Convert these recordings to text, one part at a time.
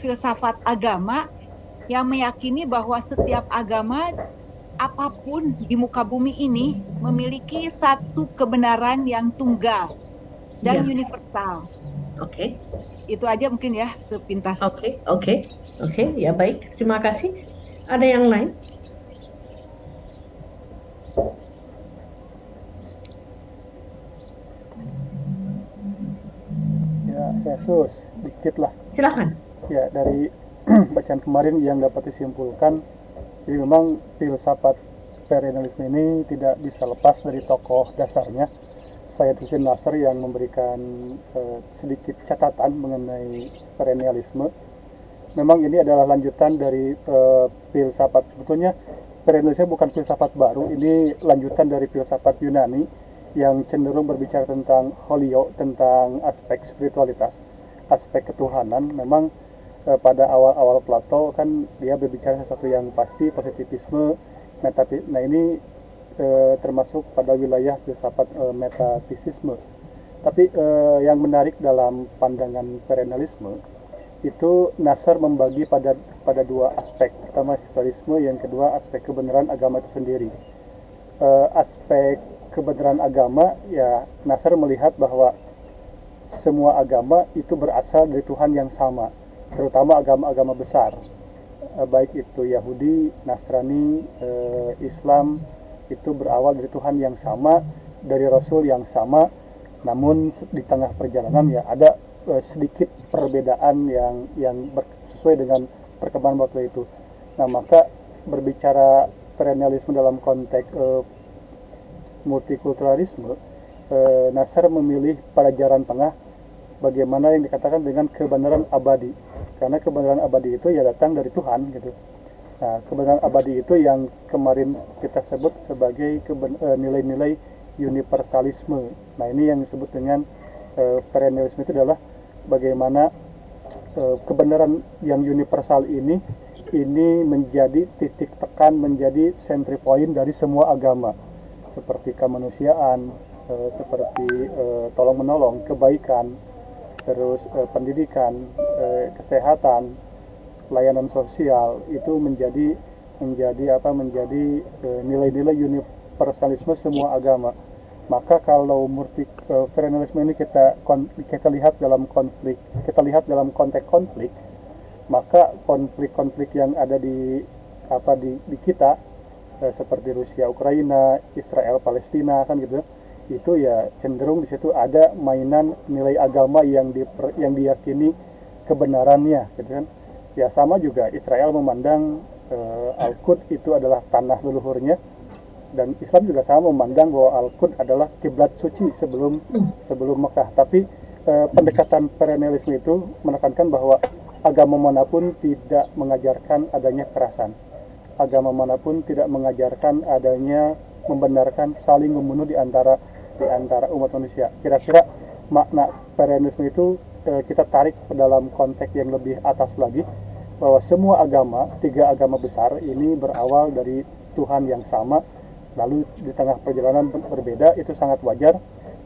filsafat agama yang meyakini bahwa setiap agama apapun di muka bumi ini memiliki satu kebenaran yang tunggal dan Iya, universal. oke, Itu aja mungkin ya sepintas. oke, oke, oke, ya baik, terima kasih. Ada yang lain? Ya, saya sus dikit lah. Silakan. Ya, dari bacaan kemarin yang dapat disimpulkan, jadi memang filsafat perennialisme ini tidak bisa lepas dari tokoh dasarnya, Sayyid Hussein Nasr, yang memberikan sedikit catatan mengenai perennialisme. Memang ini adalah lanjutan dari filsafat, sebetulnya perennialisme bukan filsafat baru, ini lanjutan dari filsafat Yunani yang cenderung berbicara tentang holio, tentang aspek spiritualitas, aspek ketuhanan. Memang pada awal-awal Plato kan dia berbicara sesuatu yang pasti, positivisme, metafisik. Nah ini termasuk pada wilayah filsafat metafisisme. Tapi yang menarik dalam pandangan perennialisme itu Nasr membagi pada dua aspek. Pertama historisme, yang kedua aspek kebenaran agama itu sendiri. Aspek kebenaran agama, ya Nasr melihat bahwa semua agama itu berasal dari Tuhan yang sama, terutama agama-agama besar, baik itu Yahudi, Nasrani, Islam, itu berawal dari Tuhan yang sama, dari Rasul yang sama. Namun di tengah perjalanan ya ada sedikit perbedaan yang sesuai dengan perkembangan waktu itu. Nah maka berbicara perennialisme dalam konteks multikulturalisme, Nasr memilih pada jalan tengah, bagaimana yang dikatakan dengan kebenaran abadi, karena kebenaran abadi itu ya datang dari Tuhan gitu. Nah, kebenaran abadi itu yang kemarin kita sebut sebagai nilai-nilai universalisme. Nah ini yang disebut dengan perennialisme, itu adalah bagaimana kebenaran yang universal ini menjadi titik tekan, menjadi entry point dari semua agama, seperti kemanusiaan, seperti tolong menolong, kebaikan, terus pendidikan, kesehatan, layanan sosial, itu menjadi nilai-nilai universalisme semua agama. Maka kalau perennialisme ini kita lihat dalam konteks konflik, maka konflik-konflik yang ada di kita, seperti Rusia Ukraina, Israel Palestina kan gitu, itu ya cenderung di situ ada mainan nilai agama yang diyakini kebenarannya gitu kan. Ya sama juga Israel memandang Al-Quds itu adalah tanah leluhurnya, dan Islam juga sama memandang bahwa Al-Quds adalah kiblat suci sebelum Mekah. Tapi pendekatan perennialisme itu menekankan bahwa agama manapun tidak mengajarkan adanya kekerasan. Agama manapun tidak mengajarkan adanya membenarkan saling membunuh di antara umat manusia. Kira-kira makna perennialisme itu kita tarik ke dalam konteks yang lebih atas lagi, bahwa semua agama, tiga agama besar ini berawal dari Tuhan yang sama, lalu di tengah perjalanan berbeda, itu sangat wajar.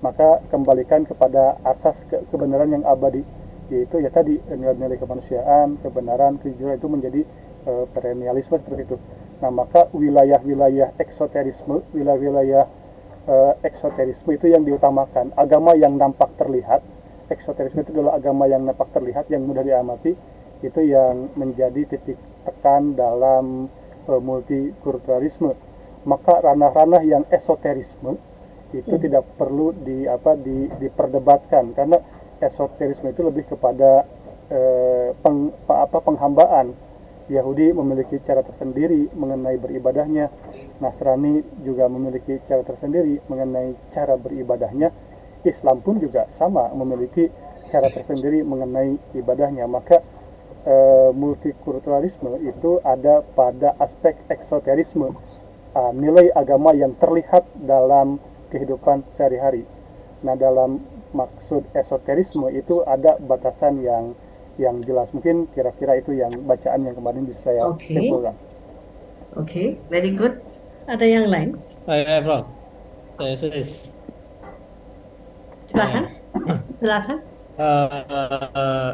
Maka kembalikan kepada asas kebenaran yang abadi, yaitu ya tadi nilai-nilai kemanusiaan, kebenaran, kejujuran, itu menjadi perennialisme seperti itu. Nah maka wilayah-wilayah eksoterisme, eksoterisme itu yang diutamakan, agama yang nampak terlihat. Eksoterisme itu adalah agama yang nampak terlihat, yang mudah diamati, itu yang menjadi titik tekan dalam multikulturalisme. Maka ranah-ranah yang esoterisme itu tidak perlu diperdebatkan, karena esoterisme itu lebih kepada penghambaan. Yahudi memiliki cara tersendiri mengenai beribadahnya, Nasrani juga memiliki cara tersendiri mengenai cara beribadahnya, Islam pun juga sama memiliki cara tersendiri mengenai ibadahnya. Maka multikulturalisme itu ada pada aspek eksoterisme, nilai agama yang terlihat dalam kehidupan sehari-hari. Nah dalam maksud esoterisme itu ada batasan yang jelas. Mungkin kira-kira itu yang bacaan yang kemarin bisa saya simpulkan. Oke, very good. Ada yang lain? Prof. Saya sis. Silakan. Silakan. Eh,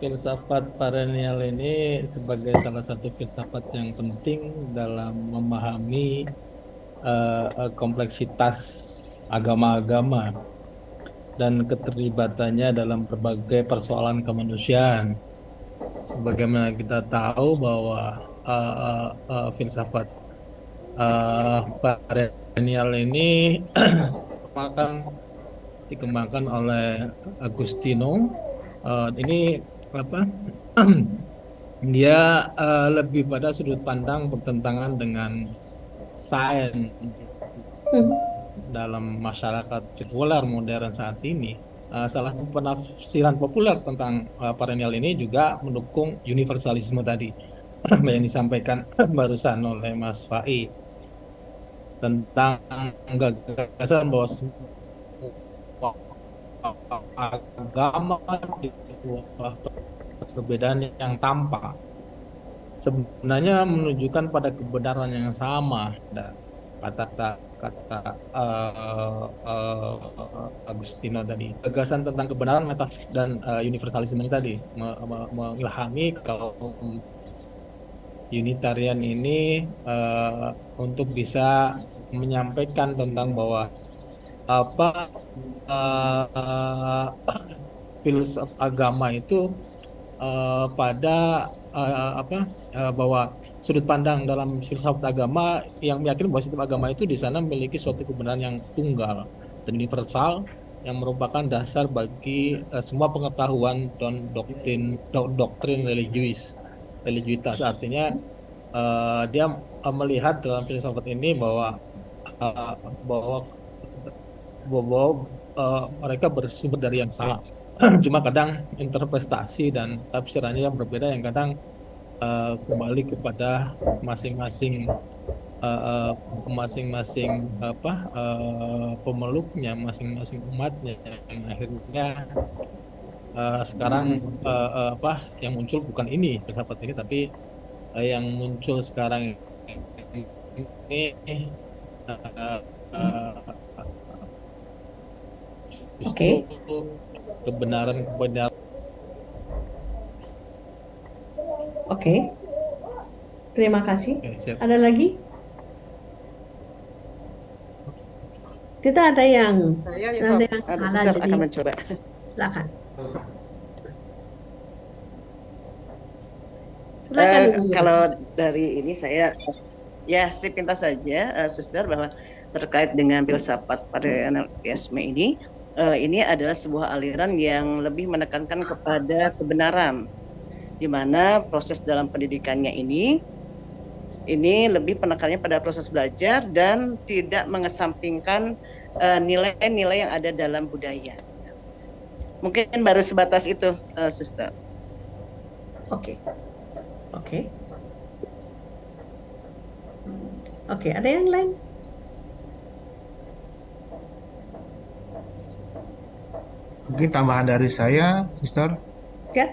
filsafat perennial ini sebagai salah satu filsafat yang penting dalam memahami kompleksitas agama-agama dan keterlibatannya dalam berbagai persoalan kemanusiaan. Sebagaimana kita tahu bahwa filsafat perennial ini dikembangkan oleh Agustino. Ini apa? Dia lebih pada sudut pandang bertentangan dengan sains dalam masyarakat sekuler modern saat ini. Salah satu penafsiran populer tentang perennial ini juga mendukung universalisme tadi yang disampaikan barusan oleh Mas Fai tentang gagasan bahwa semua agama di bawah perbedaan yang tampak sebenarnya menunjukkan pada kebenaran yang sama. Dan kata Agustino tadi, gagasan tentang kebenaran metafisis dan universalisme ini tadi mengilhami kaum Unitarian ini untuk bisa menyampaikan tentang bahwa apa filsafat agama itu bahwa sudut pandang dalam filsafat agama yang meyakini bahwa setiap agama itu di sana memiliki suatu kebenaran yang tunggal dan universal yang merupakan dasar bagi semua pengetahuan dan doktrin religiusitas. Artinya dia melihat dalam filsafat ini bahwa bahwa mereka bersumber dari yang sama. Cuma kadang interpretasi dan tafsirannya yang berbeda, yang kadang kembali kepada masing-masing pemeluknya, masing-masing umatnya, yang akhirnya sekarang yang muncul bukan ini filsafat ini, tapi yang muncul sekarang ini justru kebenaran. Oke. Terima kasih. Siap. Ada lagi? Kita ada yang Saya ya, ada Prof. yang Ada salah, suster jadi akan mencoba. silakan. Silakan Ibu. Kalau dari ini saya ya sepintas saja, suster, bahwa terkait dengan filsafat perennialisme ini adalah sebuah aliran yang lebih menekankan kepada kebenaran, di mana proses dalam pendidikannya ini lebih penekanannya pada proses belajar dan tidak mengesampingkan nilai-nilai yang ada dalam budaya. Mungkin baru sebatas itu, suster. Oke. Oke, ada yang lain? Mungkin tambahan dari saya, Sister. Ya.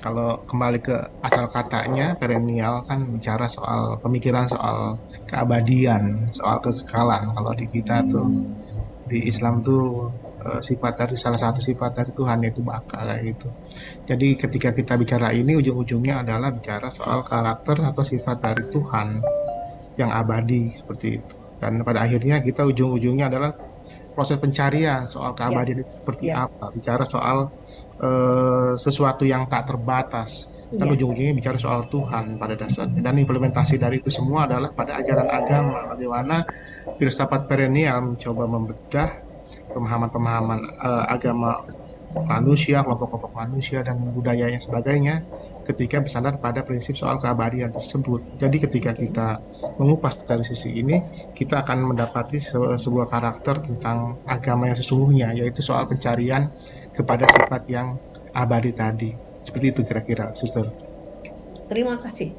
Kalau kembali ke asal katanya, perennial kan bicara soal pemikiran soal keabadian, soal kekekalan. Kalau di kita tuh, di Islam tuh salah satu sifat dari Tuhan yaitu baka, kayak gitu. Jadi ketika kita bicara ini, ujung-ujungnya adalah bicara soal karakter atau sifat dari Tuhan yang abadi seperti itu. Dan pada akhirnya kita ujung-ujungnya adalah proses pencarian soal keabadian itu seperti apa, bicara soal sesuatu yang tak terbatas, dan ujung-ujungnya bicara soal Tuhan pada dasarnya. Dan implementasi dari itu semua adalah pada ajaran agama, bagaimana filsafat perennial mencoba membedah pemahaman-pemahaman agama manusia, kelompok-kelompok manusia dan budayanya sebagainya, ketika bersandar pada prinsip soal keabadian tersebut. Jadi ketika kita mengupas dari sisi ini, kita akan mendapati sebuah karakter tentang agama yang sesungguhnya, yaitu soal pencarian kepada sifat yang abadi tadi. Seperti itu kira-kira, Suster. Terima kasih.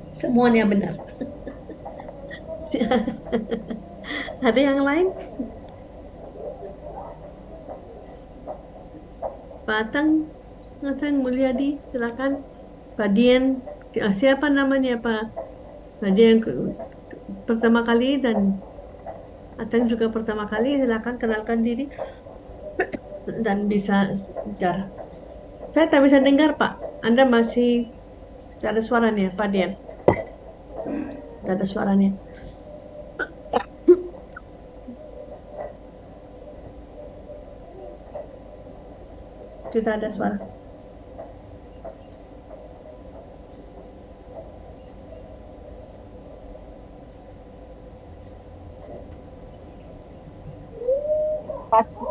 Semuanya benar. Ada yang lain? Pak Atang Mulyadi, silakan. Pak Dian, siapa namanya Pak? Pak Dian pertama kali dan Atang juga pertama kali, silakan kenalkan diri dan bisa bicara. Saya tak bisa dengar, Pak. Anda masih tak ada suaranya, Pak Dian. Tak ada suaranya. Tidak ada suara.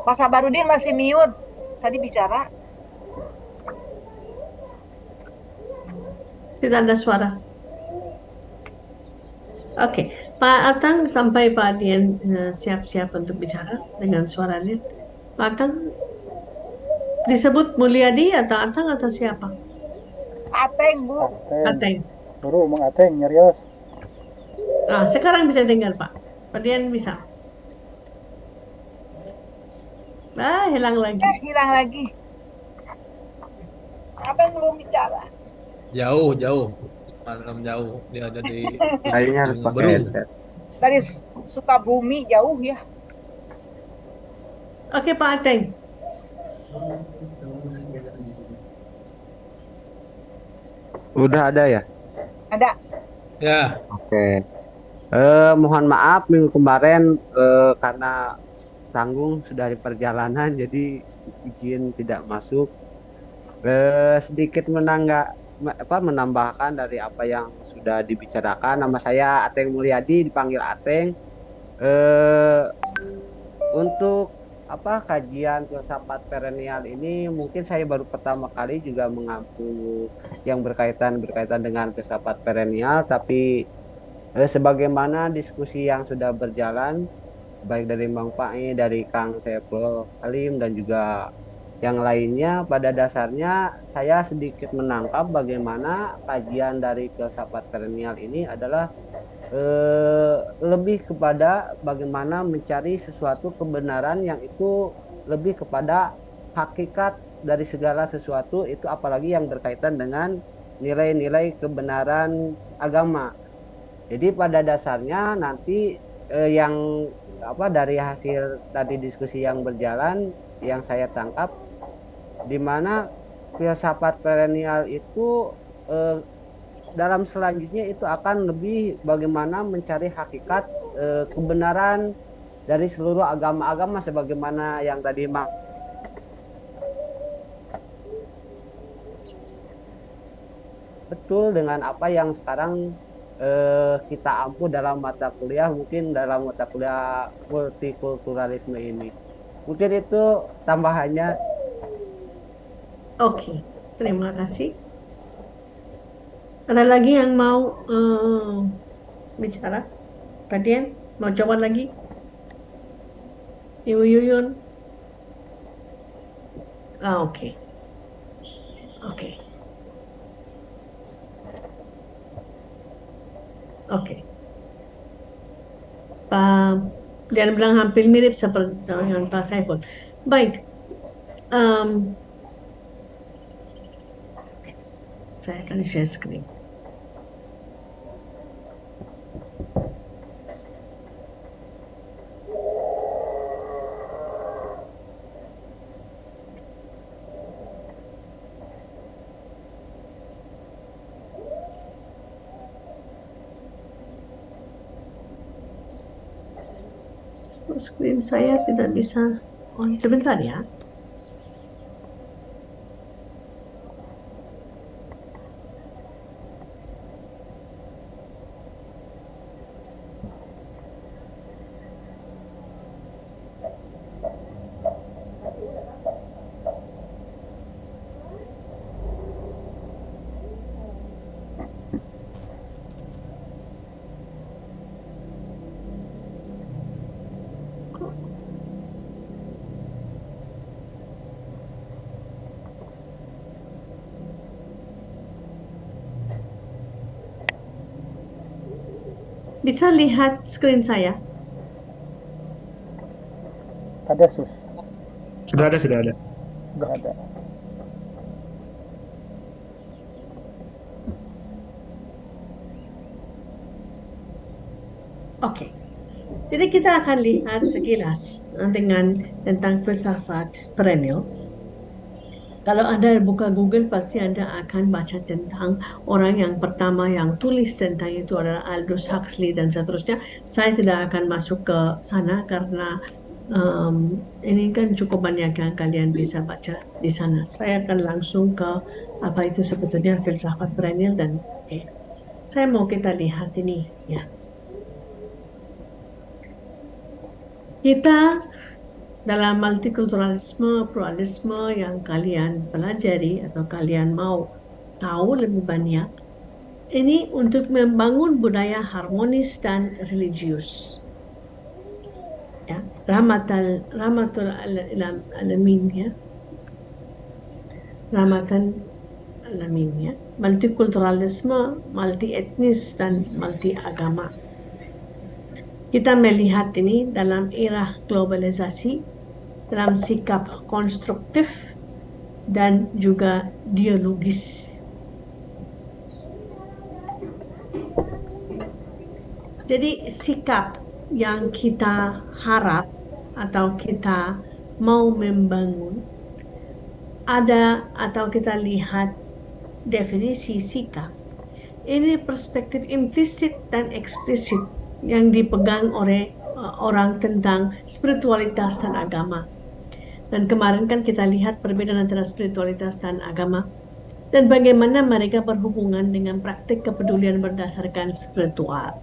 Pak Sabarudin masih mute. Tadi bicara. Tidak ada suara. Oke, Pak Atang sampai Pak Dian siap-siap untuk bicara dengan suaranya. Pak Atang disebut Mulyadi atau Atang atau siapa? Ateng, Bu. Ateng. Baru ngomong Ateng, nyarios. Sekarang bisa dengar, Pak. Pak Dian bisa. Hilang lagi. Hilang lagi. Abang belum bicara. Jauh, malam jauh. Dia ada di Kayaknya harus pakai Berung. headset. Dari Sukabumi jauh ya. Oke, Pak Ateng. Udah ada ya? Ada. Ya, Oke. Mohon maaf minggu kemarin karena tanggung sudah di perjalanan jadi izin tidak masuk. Sedikit menambahkan dari apa yang sudah dibicarakan. Nama saya Ateng Mulyadi, dipanggil Ateng. Untuk kajian filsafat perennial ini mungkin saya baru pertama kali juga mengampu yang berkaitan dengan filsafat perennial, tapi sebagaimana diskusi yang sudah berjalan baik dari Bang Pai, dari Kang Saiful Alim dan juga yang lainnya, pada dasarnya saya sedikit menangkap bagaimana kajian dari filsafat perennial ini adalah lebih kepada bagaimana mencari sesuatu kebenaran yang itu lebih kepada hakikat dari segala sesuatu itu, apalagi yang berkaitan dengan nilai-nilai kebenaran agama. Jadi pada dasarnya nanti yang dari hasil tadi diskusi yang berjalan yang saya tangkap, di mana filsafat perennial itu dalam selanjutnya itu akan lebih bagaimana mencari hakikat kebenaran dari seluruh agama-agama, sebagaimana yang tadi betul dengan apa yang sekarang kita ampu dalam mata kuliah, mungkin dalam mata kuliah multikulturalisme ini. Mungkin itu tambahannya. Oke, terima kasih. Ada lagi yang mau bicara? Pak Dian, mau jawab lagi? Ibu Yuyun? Oke. Pak Dian bilang hampir mirip seperti yang Pak Saiful. Baik. Saya akan share screen. Screen saya tidak bisa. Sebentar ya. Bisa lihat screen saya? Ada, Sus. Sudah ada. Sudah ada. Oke. Jadi kita akan lihat sekilas tentang filsafat perennial. Kalau Anda buka Google, pasti Anda akan baca tentang orang yang pertama yang tulis tentang itu adalah Aldous Huxley dan seterusnya. Saya tidak akan masuk ke sana karena ini kan cukup banyak yang kalian bisa baca di sana. Saya akan langsung ke apa itu sebetulnya filsafat perennial dan saya mau kita lihat ini ya. Kita dalam multikulturalisme, pluralisme yang kalian pelajari atau kalian mau tahu lebih banyak, ini untuk membangun budaya harmonis dan religius. Ya, rahmatul alamin ya. Rahmatan alamin ya. Multikulturalisme, multi etnis dan multi agama. Kita melihat ini dalam era globalisasi, dalam sikap konstruktif dan juga dialogis. Jadi sikap yang kita harap atau kita mau membangun ada atau kita lihat definisi sikap. Ini perspektif implisit dan eksplisit yang dipegang oleh orang tentang spiritualitas dan agama. Dan kemarin kan kita lihat perbedaan antara spiritualitas dan agama dan bagaimana mereka berhubungan dengan praktik kepedulian berdasarkan spiritual.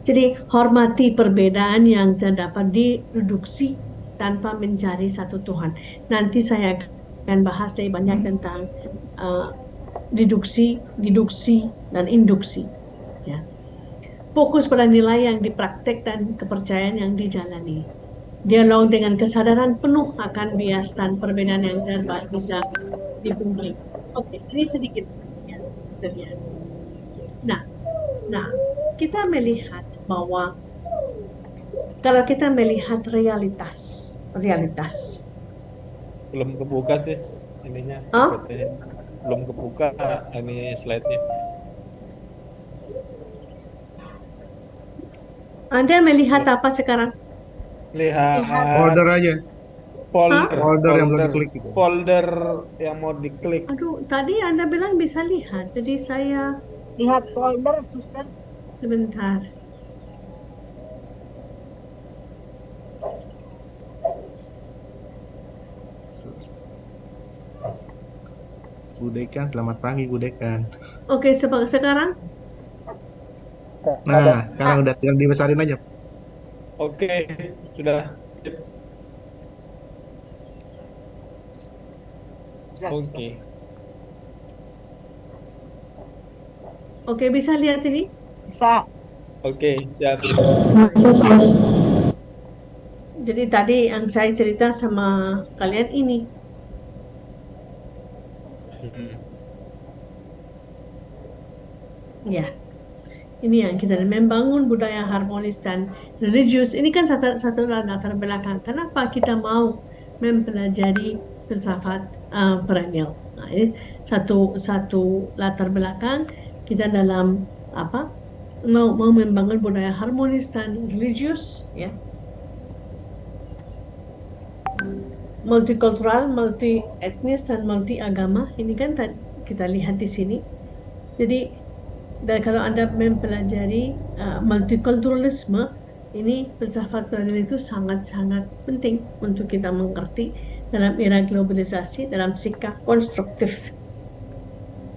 Jadi hormati perbedaan yang terdapat direduksi tanpa mencari satu Tuhan. Nanti saya akan bahas lebih banyak tentang deduksi, dan induksi. Ya. Fokus pada nilai yang dipraktek dan kepercayaan yang dijalani. Dialog dengan kesadaran penuh akan bias dan perbedaan yang terdapat bisa dipungkiri. Oke, ini sedikit ya, terlihat. Nah, kita melihat bahwa kalau kita melihat realitas Belum kebuka sih ininya. Belum kebuka ini slide-nya. Anda melihat apa sekarang? Lihat Folder aja. folder yang belum diklik itu. Folder yang mau diklik. Aduh, tadi Anda bilang bisa lihat, jadi saya Lihat folder, suster. sebentar. Bu Dekan, selamat pagi Bu Dekan. Oke, sekarang? Nah, sekarang udah tinggal dibesarin aja. Oke, sudah. Oke. Oke, bisa lihat ini? Bisa. Oke, siap. Jadi tadi yang saya cerita sama kalian ini. Ya, ini yang kita membangun budaya harmonis dan religius. Ini kan satu latar belakang. Kenapa kita mau mempelajari filsafat perennial? Nah, ini satu latar belakang kita dalam apa? Mau membangun budaya harmonis dan religius, ya. Multikultural, multi etnis dan multi agama. Ini kan kita lihat di sini. Jadi dan kalau Anda mempelajari multikulturalisme, ini filsafat perennial itu sangat-sangat penting untuk kita mengerti dalam era globalisasi, dalam sikap konstruktif.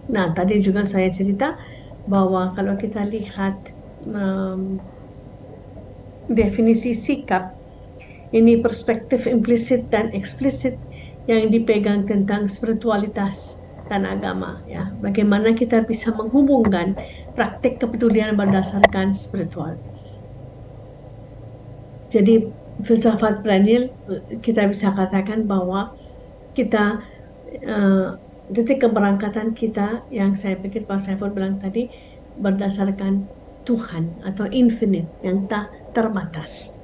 Nah, tadi juga saya cerita bahwa kalau kita lihat definisi sikap, ini perspektif implisit dan eksplisit yang dipegang tentang spiritualitas dan agama, ya. Bagaimana kita bisa menghubungkan praktik kepedulian berdasarkan spiritual. Jadi filsafat perennial kita bisa katakan bahwa kita titik keberangkatan kita yang saya pikir Pak Saiful bilang tadi berdasarkan Tuhan atau infinite yang tak terbatas.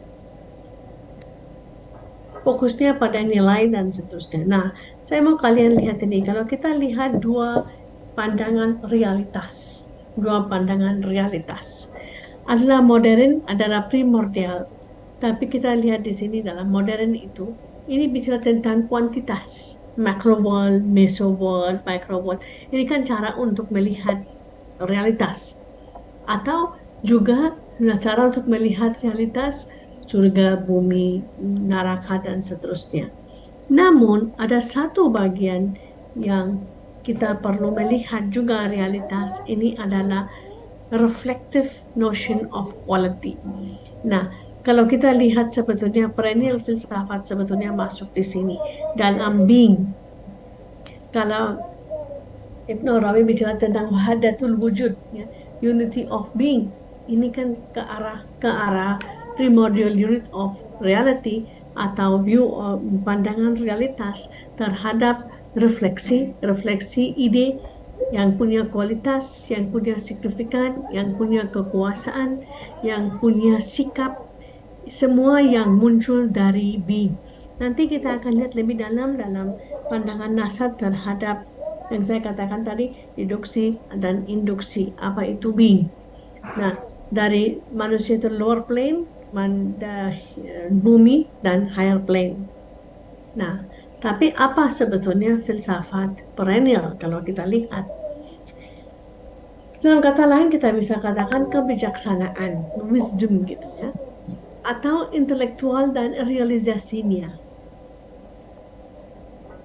Fokusnya pada nilai dan seterusnya. Nah, saya mau kalian lihat ini. Kalau kita lihat dua pandangan realitas. Adalah modern, adalah primordial. Tapi kita lihat di sini dalam modern itu, ini bicara tentang kuantitas. macro world, meso world, micro world. Ini kan cara untuk melihat realitas. Atau juga cara untuk melihat realitas surga, bumi, neraka, dan seterusnya. Namun, ada satu bagian yang kita perlu melihat juga realitas ini adalah reflective notion of quality. Nah, kalau kita lihat sebetulnya perennial filsafat sebetulnya masuk di sini dalam being. Kalau Ibn Arabi bicara tentang wahdatul wujud, ya, unity of being, ini kan ke arah primordial unit of reality atau view pandangan realitas terhadap refleksi ide yang punya kualitas, yang punya signifikan, yang punya kekuasaan, yang punya sikap, semua yang muncul dari being. Nanti kita akan lihat lebih dalam pandangan Nasar terhadap yang saya katakan tadi, deduksi dan induksi, apa itu being. Nah, dari manusia itu lower plane, bumi, dan higher plane. Nah, tapi apa sebetulnya filsafat perennial kalau kita lihat? Dalam kata lain kita bisa katakan kebijaksanaan, wisdom gitu ya, atau intelektual dan realisasinya.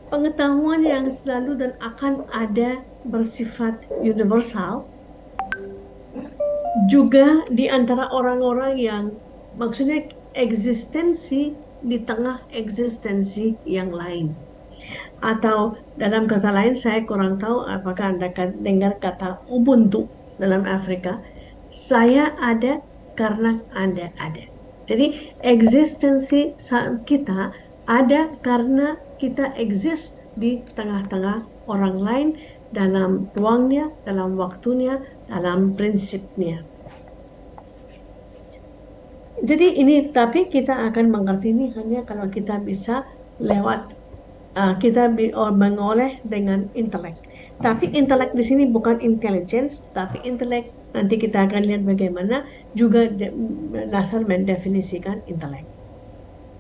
Pengetahuan yang selalu dan akan ada bersifat universal juga di antara orang-orang yang maksudnya eksistensi di tengah eksistensi yang lain. Atau dalam kata lain, saya kurang tahu apakah Anda dengar kata Ubuntu dalam Afrika. Saya ada karena Anda ada. Jadi eksistensi kita ada karena kita eksis di tengah-tengah orang lain dalam ruangnya, dalam waktunya, dalam prinsipnya. Jadi ini, tapi kita akan mengerti ini hanya kalau kita bisa lewat kita mengoleh dengan intelek. Tapi intelek di sini bukan intelligence, tapi intelek. Nanti kita akan lihat bagaimana juga Nasar mendefinisikan intelek.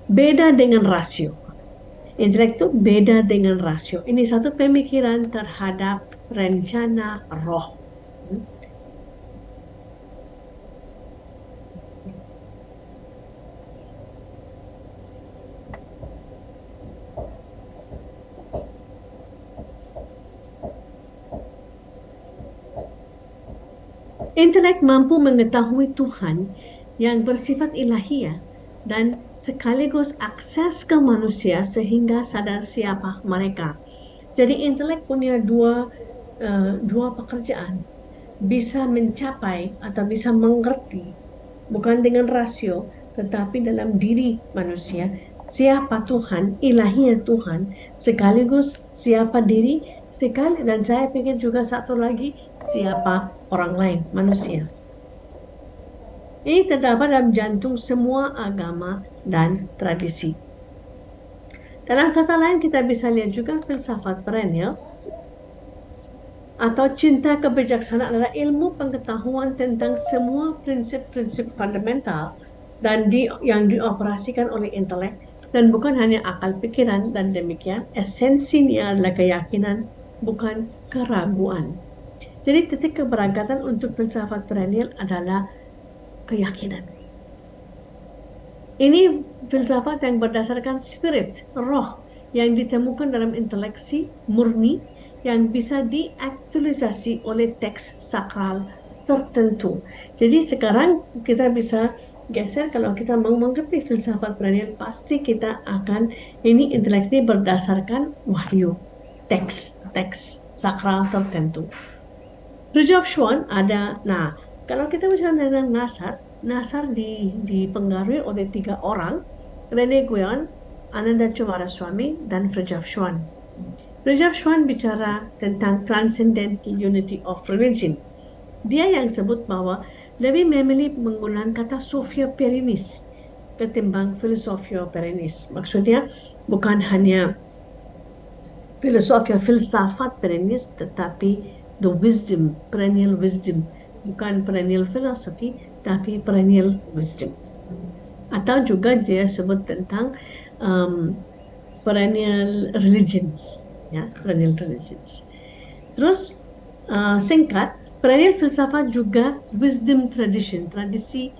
Beda dengan rasio. Intelek itu beda dengan rasio. Ini satu pemikiran terhadap rencana roh. Intelek mampu mengetahui Tuhan yang bersifat ilahiyah dan sekaligus akses ke manusia sehingga sadar siapa mereka. Jadi intelek punya dua pekerjaan. Bisa mencapai atau bisa mengerti bukan dengan rasio tetapi dalam diri manusia siapa Tuhan, ilahiyah Tuhan, sekaligus siapa diri, dan saya pikir juga satu lagi siapa orang lain, manusia. Ini terdapat dalam jantung semua agama dan tradisi. Dalam kata lain kita bisa lihat juga filsafat perennial atau cinta kebijaksanaan adalah ilmu pengetahuan tentang semua prinsip-prinsip fundamental dan yang dioperasikan oleh intelek dan bukan hanya akal pikiran, dan demikian esensinya adalah keyakinan bukan keraguan. Jadi titik keberangkatan untuk filsafat perennial adalah keyakinan. Ini filsafat yang berdasarkan spirit, roh, yang ditemukan dalam inteleksi murni yang bisa diaktualisasi oleh teks sakral tertentu. Jadi sekarang kita bisa geser, kalau kita mau mengerti filsafat perennial, pasti kita akan, ini intelek ini berdasarkan wahyu, teks sakral tertentu. Rudolf Schwann ada, nah kalau kita bicara tentang Nasar dipengaruhi oleh 3 orang, René Guénon, Ananda Coomaraswamy, dan Fridtjof Schwann. Fridtjof Schwann bicara tentang transcendental unity of religion. Dia yang sebut bahwa lebih memilih menggunakan kata Sophia Perennis ketimbang Philosophia Perennis. Maksudnya bukan hanya filsafat perennis, tetapi the wisdom, perennial wisdom, bukan perennial philosophy, tapi perennial wisdom. Atau juga dia sebut tentang perennial religions, ya, perennial religions. Terus singkat, perennial filsafat juga wisdom tradition, tradisi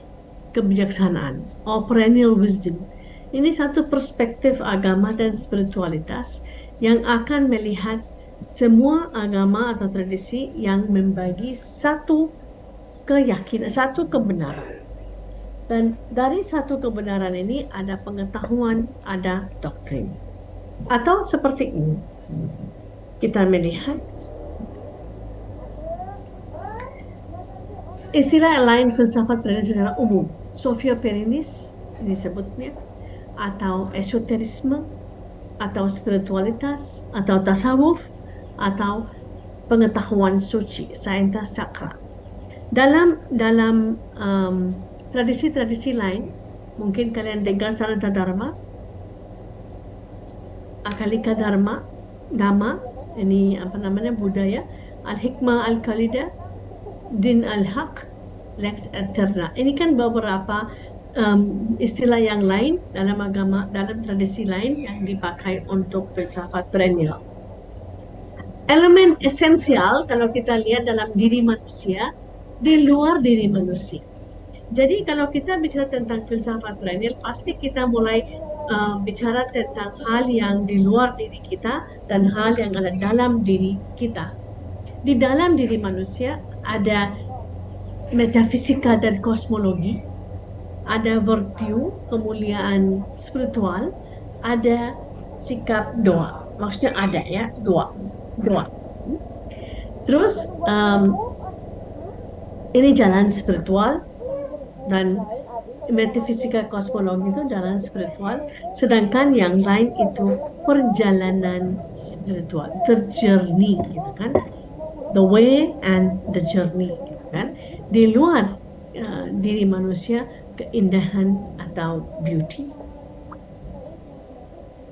kebijaksanaan, or perennial wisdom. Ini satu perspektif agama dan spiritualitas yang akan melihat semua agama atau tradisi yang membagi satu keyakinan, satu kebenaran. Dan dari satu kebenaran ini ada pengetahuan, ada doktrin. Atau seperti ini, kita melihat istilah lain filsafat perennial secara umum, Sophia Perennis disebutnya, atau esoterisme, atau spiritualitas, atau tasawuf, atau pengetahuan suci, sains sakral. Dalam tradisi-tradisi lain, mungkin kalian dengar Sanata Dharma, Akalika Dharma, ini apa namanya, budaya, Al-Hikmah Al-Khalida, Din Al-Haq, Lex Eterna. Ini kan beberapa istilah yang lain dalam agama, dalam tradisi lain yang dipakai untuk filsafat perennial. Elemen esensial kalau kita lihat dalam diri manusia, di luar diri manusia. Jadi kalau kita bicara tentang filsafat perennial, pasti kita mulai bicara tentang hal yang di luar diri kita dan hal yang ada dalam diri kita. Di dalam diri manusia ada metafisika dan kosmologi, ada virtue, kemuliaan spiritual, ada sikap doa. Maksudnya ada ya, doa. Terus ini jalan spiritual, dan metafisika kosmologi itu jalan spiritual, sedangkan yang lain itu perjalanan spiritual, terjourney gitu kan, the way and the journey gitu kan, di luar diri manusia, keindahan atau beauty.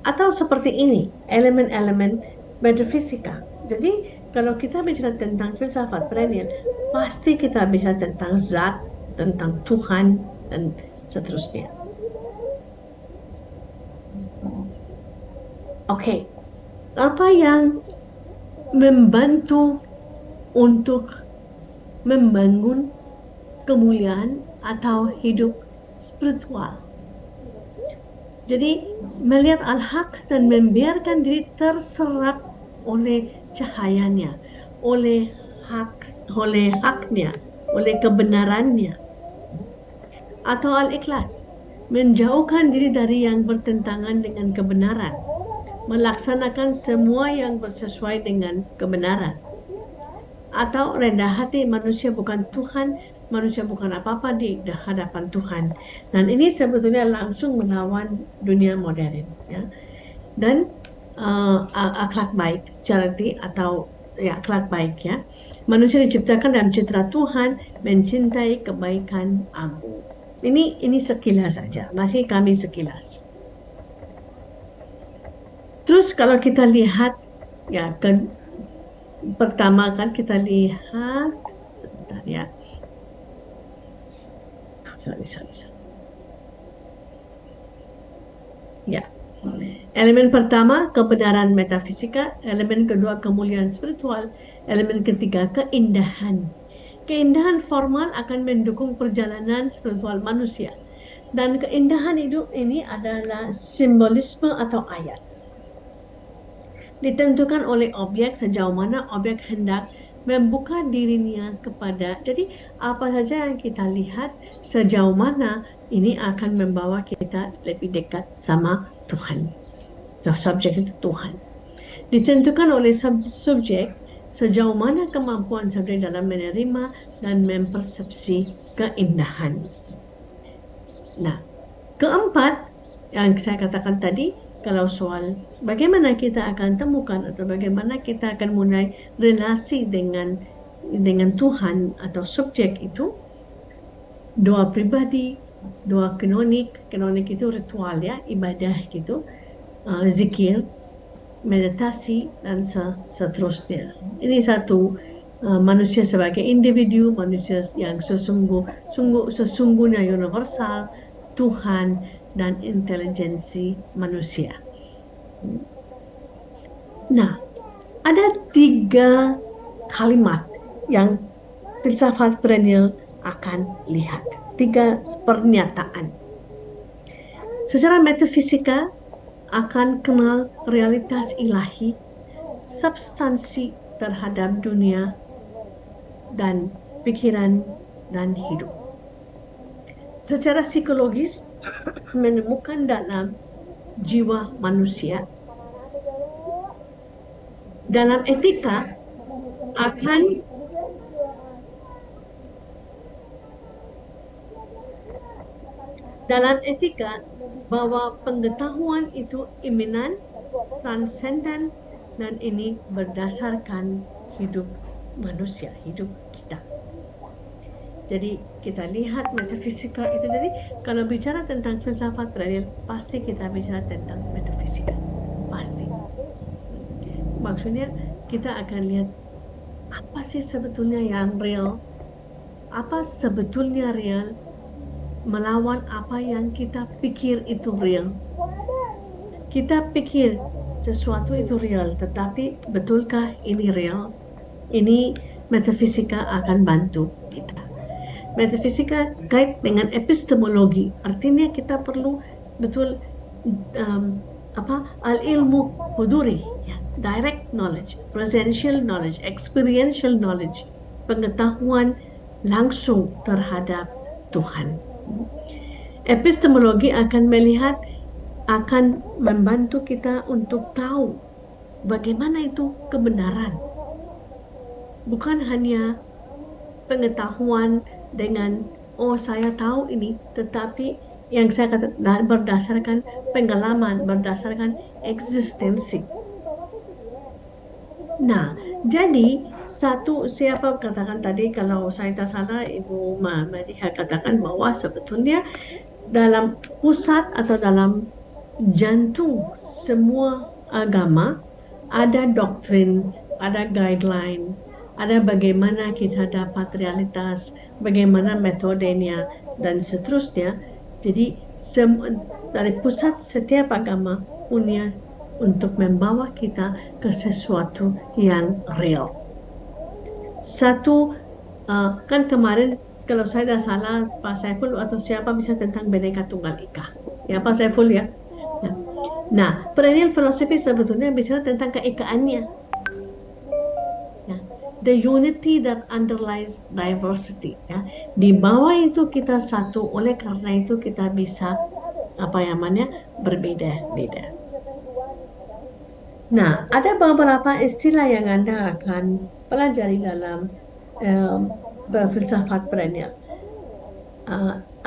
Atau seperti ini, elemen-elemen metafisika. Jadi kalau kita bicara tentang filsafat perennial, pasti kita bicara tentang zat, tentang Tuhan, dan seterusnya. Oke, apa yang membantu untuk membangun kemuliaan atau hidup spiritual? Jadi melihat al-haq dan membiarkan diri terserap oleh cahayanya, oleh haknya, oleh kebenarannya. Atau al-ikhlas, menjauhkan diri dari yang bertentangan dengan kebenaran, melaksanakan semua yang bersesuai dengan kebenaran. Atau rendah hati, manusia bukan Tuhan, manusia bukan apa-apa di hadapan Tuhan. Dan ini sebetulnya langsung melawan dunia modern, ya. Dan akhlak baik, charity atau ya akhlak baik, ya. Manusia diciptakan dalam citra Tuhan, mencintai kebaikan agung. Ini sekilas saja, masih kami sekilas. Terus kalau kita lihat, ya pertama kan kita lihat, sebentar ya. Sorry. Ya. Elemen pertama, kebenaran metafisika. Elemen kedua, kemuliaan spiritual. Elemen ketiga, keindahan. Keindahan formal akan mendukung perjalanan spiritual manusia. Dan keindahan hidup ini adalah simbolisme atau ayat. Ditentukan oleh objek, sejauh mana objek hendak membuka dirinya kepada. Jadi apa saja yang kita lihat, sejauh mana ini akan membawa kita lebih dekat sama Tuhan. Subjek itu Tuhan. Ditentukan oleh subjek, sejauh mana kemampuan subjek dalam menerima dan mempersepsi keindahan. Nah, keempat yang saya katakan tadi, kalau soal bagaimana kita akan temukan atau bagaimana kita akan mulai relasi dengan Tuhan atau subjek itu, doa pribadi, doa kanonik itu ritual ya, ibadah gitu, zikir, meditasi, dan seterusnya. Ini satu manusia sebagai individu, manusia yang sesungguhnya universal, Tuhan, dan intelijensi manusia. Nah, ada 3 kalimat yang filsafat perennial akan lihat. 3 pernyataan. Secara metafisika akan kenal realitas ilahi, substansi terhadap dunia dan pikiran dan hidup. Secara psikologis menemukan dalam jiwa manusia. Dalam etika akan bahwa pengetahuan itu immanen, transenden, dan ini berdasarkan hidup manusia, hidup kita. Jadi kita lihat metafisika itu. Jadi kalau bicara tentang filsafat perennial, pasti kita bicara tentang metafisika, pasti. Maksudnya kita akan lihat apa sih sebetulnya yang real, apa sebetulnya real melawan apa yang kita pikir itu real. Kita pikir sesuatu itu real, tetapi betulkah ini real? Ini metafisika akan bantu kita. Metafisika kait dengan epistemologi, artinya kita perlu betul al-ilmu huduri, ya, direct knowledge, presential knowledge, experiential knowledge, pengetahuan langsung terhadap Tuhan. Epistemologi akan melihat, akan membantu kita untuk tahu bagaimana itu kebenaran. Bukan hanya pengetahuan dengan saya tahu ini, tetapi yang saya kata berdasarkan pengalaman, berdasarkan eksistensi. Nah, jadi siapa katakan tadi, kalau saya tak salah Ibu Maria katakan bahwa sebetulnya dalam pusat atau dalam jantung semua agama ada doktrin, ada guideline, ada bagaimana kita dapat realitas, bagaimana metodenya, dan seterusnya. Jadi dari pusat setiap agama punya untuk membawa kita ke sesuatu yang real. Kan kemarin kalau saya dah salah Pak Saiful atau siapa bisa tentang Bhinneka Tunggal Ika, ya Pak Saiful ya. Nah, perennial philosophy sebetulnya bicara tentang keikaannya, ya, the unity that underlies diversity, ya. Di bawah itu kita satu, oleh karena itu kita bisa berbeda-beda. Nah, ada beberapa istilah yang Anda akan pelajari dalam filsafat perennial.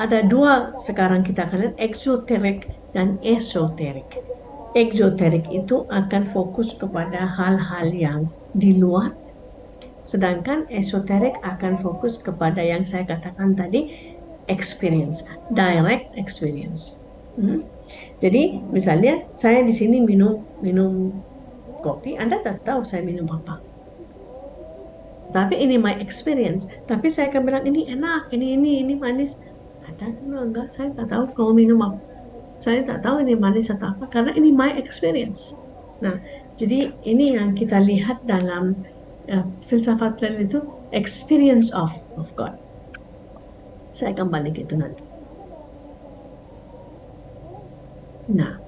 Ada 2 sekarang kita akan lihat, exoteric dan esoterik. Exoterik itu akan fokus kepada hal-hal yang di luar, sedangkan esoterik akan fokus kepada yang saya katakan tadi, experience, direct experience. Jadi misalnya saya di sini minum kopi, Anda tak tahu saya minum apa, tapi ini my experience. Tapi saya akan bilang ini enak, ini manis. Anda bilang enggak, saya tak tahu kamu minum apa, saya tak tahu ini manis atau apa, karena ini my experience. Nah, jadi ini yang kita lihat dalam filsafat lain itu, experience of God. Saya akan balik itu nanti. Nah,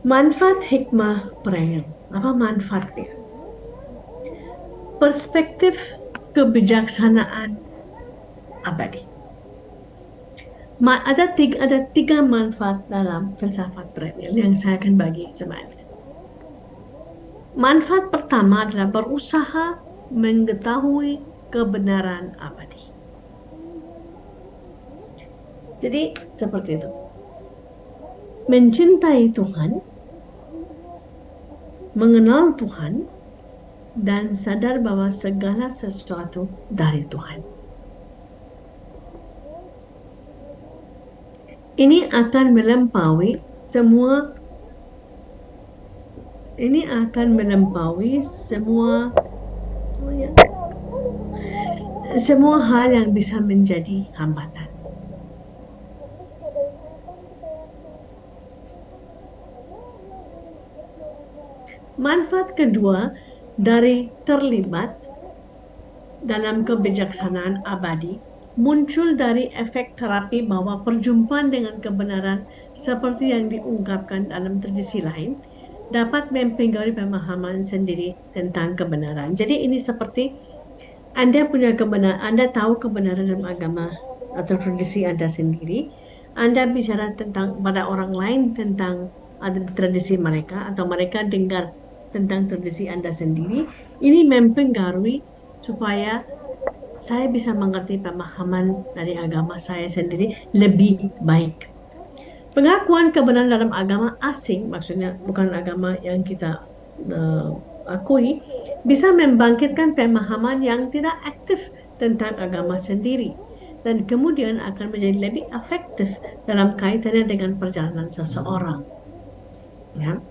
manfaat hikmah perennial. Apa manfaatnya? Perspektif kebijaksanaan abadi. Ada tiga manfaat dalam filsafat perennial yang saya akan bagi semuanya. Manfaat pertama adalah berusaha mengetahui kebenaran abadi. Jadi seperti itu. Mencintai Tuhan, mengenal Tuhan, dan sadar bahwa segala sesuatu dari Tuhan. Ini akan melampaui semua hal yang bisa menjadi hambatan. Manfaat kedua dari terlibat dalam kebijaksanaan abadi muncul dari efek terapi bahwa perjumpaan dengan kebenaran seperti yang diungkapkan dalam tradisi lain dapat mempengaruhi pemahaman sendiri tentang kebenaran. Jadi ini seperti Anda punya kebenaran, Anda tahu kebenaran dalam agama atau tradisi Anda sendiri. Anda bicara tentang pada orang lain tentang ada tradisi mereka atau mereka dengar tentang tradisi Anda sendiri. Ini mempengaruhi supaya saya bisa mengerti pemahaman dari agama saya sendiri lebih baik. Pengakuan kebenaran dalam agama asing, maksudnya bukan agama yang kita akui, bisa membangkitkan pemahaman yang tidak aktif tentang agama sendiri dan kemudian akan menjadi lebih efektif dalam kaitannya dengan perjalanan seseorang. Ya.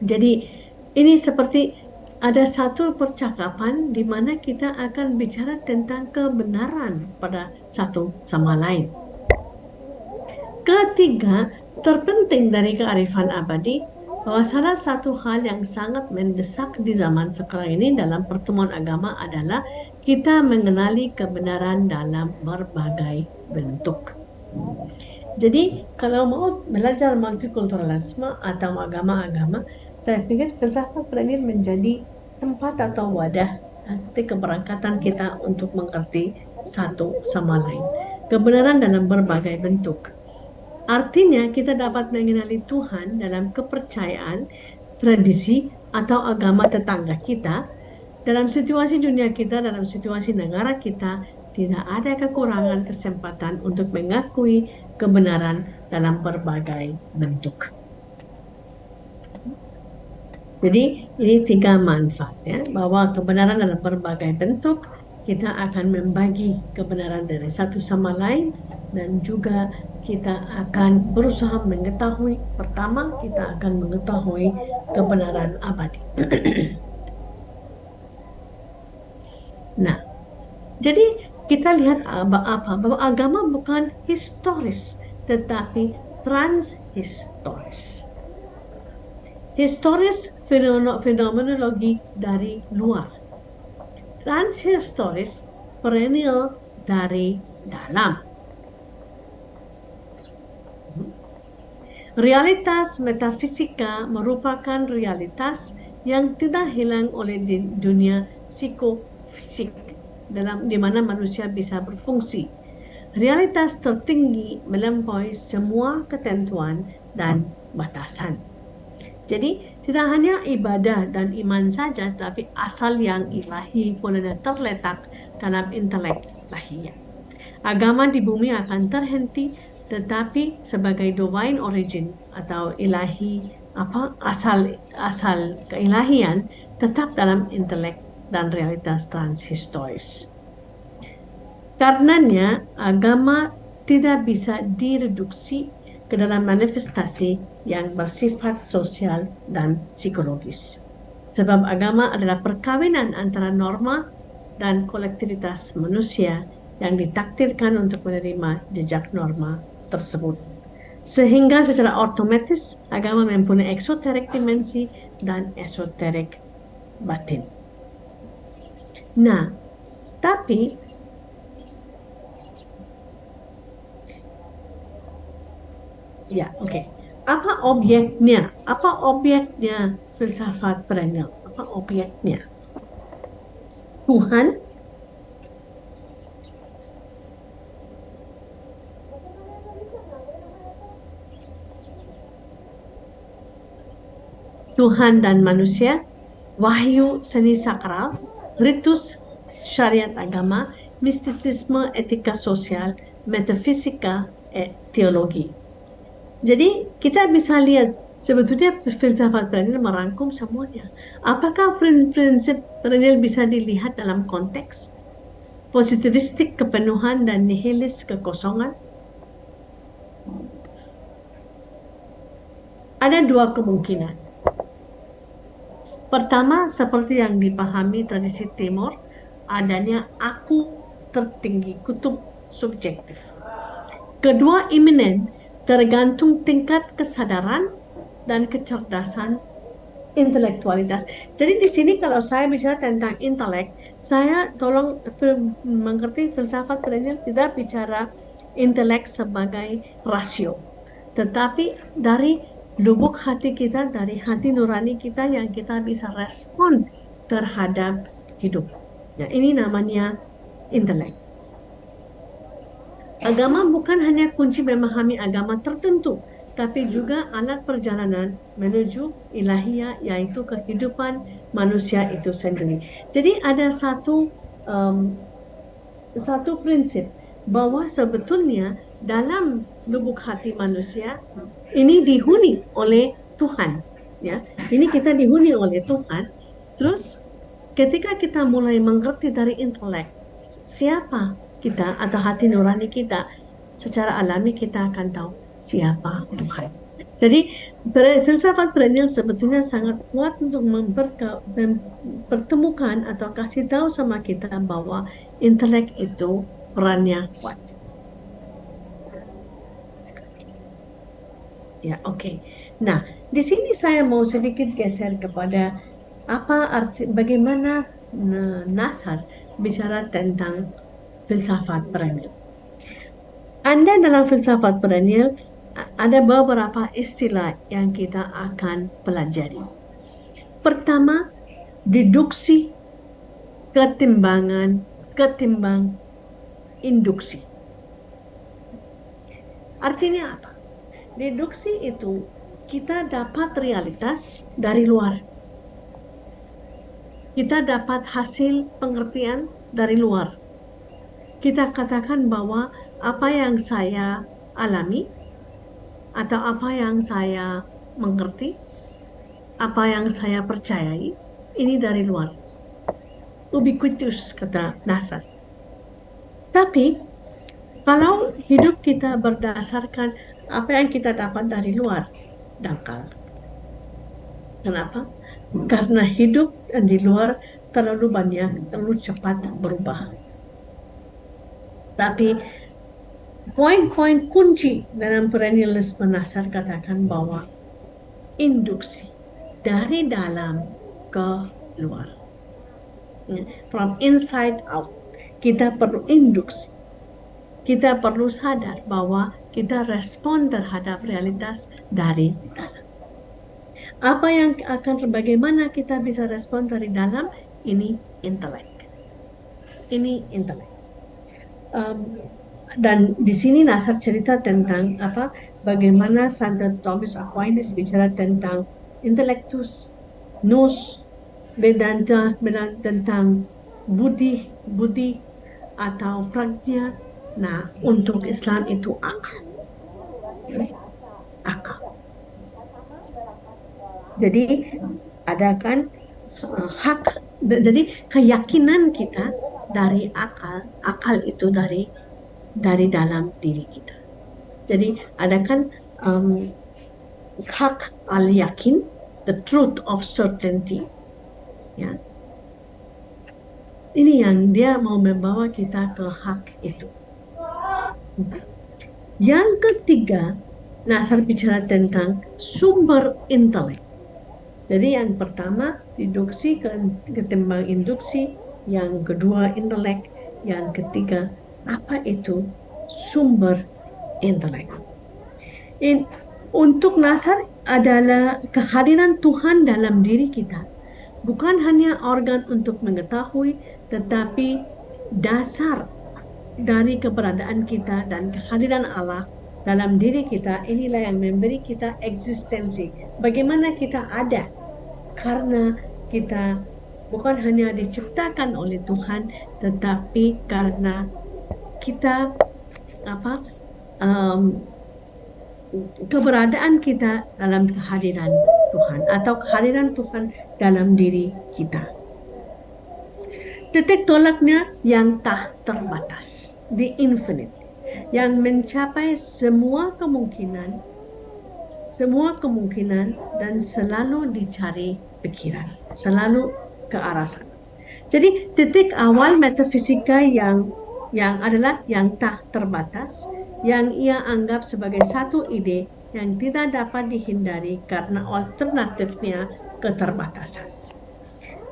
Jadi ini seperti ada satu percakapan di mana kita akan bicara tentang kebenaran pada satu sama lain. Ketiga, terpenting dari kearifan abadi bahwa salah satu hal yang sangat mendesak di zaman sekarang ini dalam pertemuan agama adalah kita mengenali kebenaran dalam berbagai bentuk. Jadi kalau mau belajar multikulturalisme atau agama-agama, saya pikir filsafat perennial menjadi tempat atau wadah titik keberangkatan kita untuk mengerti satu sama lain. Kebenaran dalam berbagai bentuk. Artinya kita dapat mengenali Tuhan dalam kepercayaan, tradisi, atau agama tetangga kita. Dalam situasi dunia kita, dalam situasi negara kita, tidak ada kekurangan kesempatan untuk mengakui kebenaran dalam berbagai bentuk. Jadi ini 3 manfaat ya, bahwa kebenaran dalam berbagai bentuk, kita akan membagi kebenaran dari satu sama lain, dan juga kita akan berusaha mengetahui, pertama kita akan mengetahui kebenaran abadi. Nah, jadi kita lihat bahwa agama bukan historis, tetapi transhistoris. Historis fenomenologi dari luar. Transhistoris perennial dari dalam. Realitas metafisika merupakan realitas yang tidak hilang oleh dunia psikofisik di mana manusia bisa berfungsi. Realitas tertinggi melampaui semua ketentuan dan batasan. Jadi tidak hanya ibadah dan iman saja, tapi asal yang ilahi pun terletak dalam intelek lahiriah. Agama di bumi akan terhenti, tetapi sebagai divine origin atau ilahi asal keilahian tetap dalam intelek dan realitas transhistoris. Karenanya agama tidak bisa direduksi ke dalam manifestasi yang bersifat sosial dan psikologis. Sebab agama adalah perkawinan antara norma dan kolektivitas manusia yang ditakdirkan untuk menerima jejak norma tersebut. Sehingga secara otomatis agama mempunyai eksoterik dimensi dan esoterik batin. Nah, tapi ya, oke. Apa objeknya? Apa objeknya filsafat perennial? Apa objeknya? Tuhan, Tuhan dan manusia, wahyu seni sakral, ritus syariat agama, mistisisme, etika sosial, metafisika, teologi. Jadi kita bisa lihat sebetulnya filsafat perennial merangkum semuanya. Apakah prinsip perennial bisa dilihat dalam konteks positivistik kepenuhan dan nihilis kekosongan? Ada 2 kemungkinan. Pertama, seperti yang dipahami tradisi Timur, adanya aku tertinggi, kutub subjektif. Kedua, iminen, tergantung tingkat kesadaran dan kecerdasan intelektualitas. Jadi di sini kalau saya bicara tentang intelek, saya tolong mengerti filsafat perennial tidak bicara intelek sebagai rasio, tetapi dari lubuk hati kita, dari hati nurani kita yang kita bisa respon terhadap hidup. Nah, ini namanya intelek. Agama bukan hanya kunci memahami agama tertentu, tapi juga alat perjalanan menuju ilahiyah, yaitu kehidupan manusia itu sendiri. Jadi ada satu prinsip bahwa sebetulnya dalam lubuk hati manusia ini dihuni oleh Tuhan, ya. Ini kita dihuni oleh Tuhan. Terus ketika kita mulai mengerti dari intelek siapa kita atau hati nurani kita, secara alami kita akan tahu siapa Tuhan. Jadi filsafat perennial sebetulnya sangat kuat untuk mempertemukan atau kasih tahu sama kita bahwa intelek itu perannya kuat. Ya, oke. Nah, di sini saya mau sedikit geser kepada apa arti, bagaimana Nasar bicara tentang filsafat perennial. Anda dalam filsafat perennial ada beberapa istilah yang kita akan pelajari. Pertama, deduksi ketimbang induksi. Artinya apa? Deduksi itu kita dapat realitas dari luar. Kita dapat hasil pengertian dari luar. Kita katakan bahwa apa yang saya alami atau apa yang saya mengerti, apa yang saya percayai, ini dari luar. Ubiquitous, kata Nasar. Tapi kalau hidup kita berdasarkan apa yang kita dapat dari luar, dangkal. Kenapa? Karena hidup di luar terlalu banyak, terlalu cepat berubah. Tapi poin-poin kunci dalam perennialisme Nasar katakan bahwa induksi dari dalam ke luar, from inside out, kita perlu induksi. Kita perlu sadar bahwa kita respon terhadap realitas dari dalam. Apa yang bagaimana kita bisa respon dari dalam? Ini intelek. Ini intelek. Dan di sini Nasar cerita tentang bagaimana Santo Thomas Aquinas bicara tentang intellectus, nous, Vedanta tentang budi atau prajna. Nah, untuk Islam itu akal. Jadi ada kan hak, jadi keyakinan kita dari akal itu dari dalam diri kita. Jadi ada kan hak al-yakin, the truth of certainty, ya. Ini yang dia mau membawa kita ke hak itu. Yang ketiga, Nasar bicara tentang sumber intelek. Jadi yang pertama deduksi ketimbang induksi, yang kedua intelek, yang ketiga apa itu sumber intelek. Untuk Nasar adalah kehadiran Tuhan dalam diri kita, bukan hanya organ untuk mengetahui, tetapi dasar dari keberadaan kita dan kehadiran Allah dalam diri kita. Inilah yang memberi kita eksistensi. Bagaimana kita ada? Karena kita bukan hanya diciptakan oleh Tuhan, tetapi karena kita keberadaan kita dalam kehadiran Tuhan atau kehadiran Tuhan dalam diri kita. Titik tolaknya yang tak terbatas, the infinite, yang mencapai semua kemungkinan dan selalu dicari pikiran, selalu ke arah sana. Jadi titik awal metafisika yang adalah yang tak terbatas, yang ia anggap sebagai satu ide yang tidak dapat dihindari karena alternatifnya keterbatasan.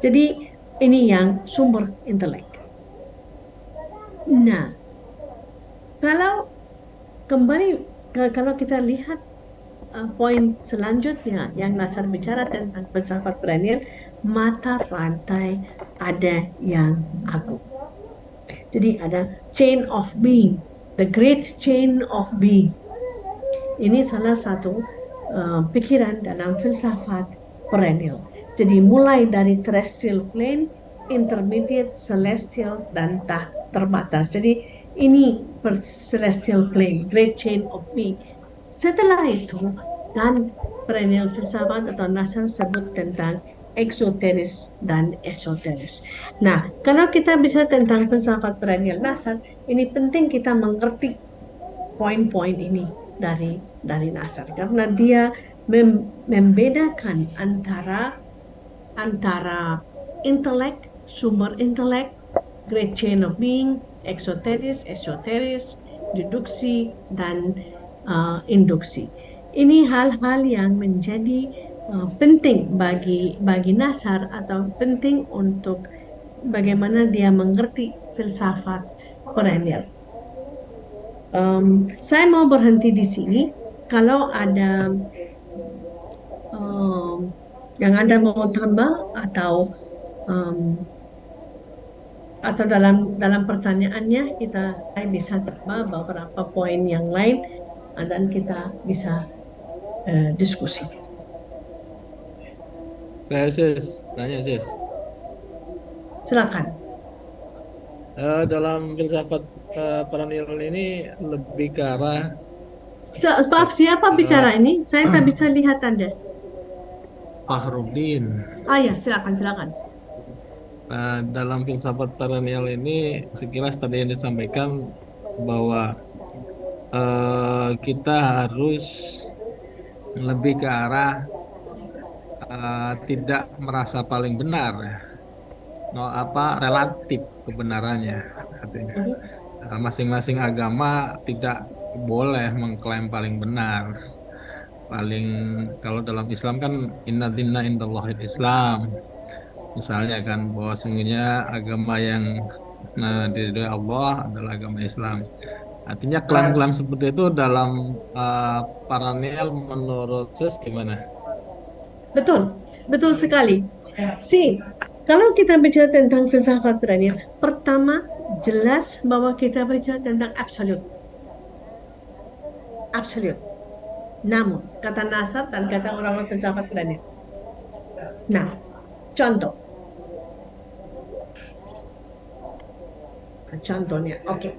Jadi ini yang sumber intelek. Nah, kalau kita lihat poin selanjutnya yang Nasar bicara tentang filsafat perennial, mata rantai ada yang agung. Jadi ada chain of being, the great chain of being. Ini salah satu pikiran dalam filsafat perennial. Jadi mulai dari terrestrial plane, intermediate, celestial, dan tak terbatas. Jadi ini celestial plane, great chain of being. Setelah itu, dan perennial filsafat atau Nasar sebut tentang exoteris dan esoteris. Nah, kalau kita bicara tentang filsafat perennial Nasar, ini penting kita mengerti poin-poin ini dari Nasar, karena dia membedakan antara intelek, sumber intelek, great chain of being, exoteris, esoteris, deduksi, dan induksi. Ini hal-hal yang menjadi penting bagi Nasar, atau penting untuk bagaimana dia mengerti filsafat perennial. Saya mau berhenti di sini. Kalau ada yang Anda mau tambah atau dalam pertanyaannya saya bisa tambah beberapa poin yang lain dan kita bisa diskusi. Saya nanya Silakan. Dalam filsafat perennial ini lebih ke arah Maaf, siapa bicara ini? Saya tak bisa lihat Anda. Fahrudin. Ya, silakan. Dalam filsafat perennial ini sekilas tadi yang disampaikan bahwa kita harus lebih ke arah tidak merasa paling benar, relatif kebenarannya, artinya masing-masing agama tidak boleh mengklaim paling benar. Kalau dalam Islam kan inna dinna indallahil Islam, misalnya kan, bahwa sungguhnya agama yang diridhoi Allah adalah agama Islam. Artinya klaim-klaim seperti itu dalam perennial menurut Sis gimana? Betul sekali. Kalau kita bicara tentang filsafat perennial, pertama jelas bahwa kita bicara tentang absolut. Namun kata Nasar dan kata orang-orang filsafat perennial. Nah, contohnya, oke.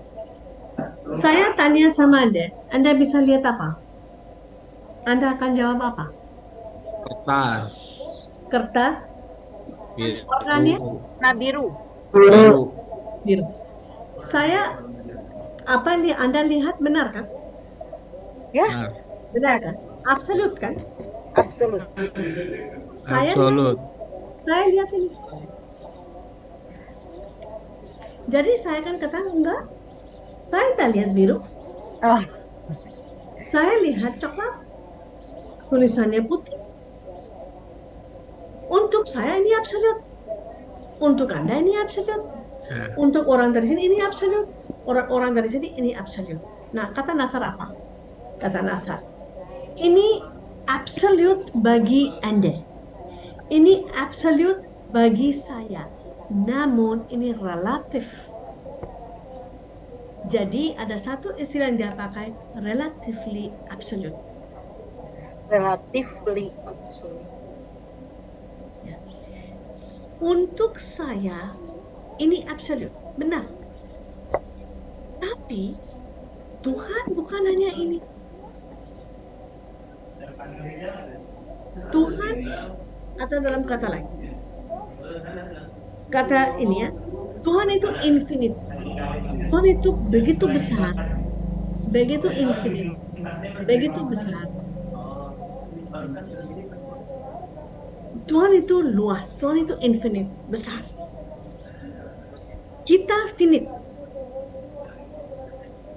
Saya tanya sama Anda bisa lihat apa? Anda akan jawab apa? Kertas. Warnanya? Biru. Anda lihat benar kan? Ya. Benar kan? Absolut kan? Absolut. Saya lihat ini. Jadi saya akan katakan enggak. Saya tak lihat biru. Saya lihat coklat. Tulisannya putih. Untuk saya ini absolut. Untuk Anda ini absolut. Untuk orang dari sini ini absolut. Orang dari sini ini absolut. Nah, kata Nasar apa? Kata Nasar, ini absolut bagi Anda. Ini absolut bagi saya. Namun ini relatif. Jadi ada satu istilah yang dia pakai, relatively absolute. Relatively absolute. Ya. Untuk saya ini absolut, benar. Tapi Tuhan bukan hanya ini. Tuhan, atau dalam kata lain, kata ini ya, Tuhan itu infinite. Tuhan itu begitu besar, begitu infinite, begitu besar. Tuhan itu luas, Tuhan itu infinite, besar. Kita finite.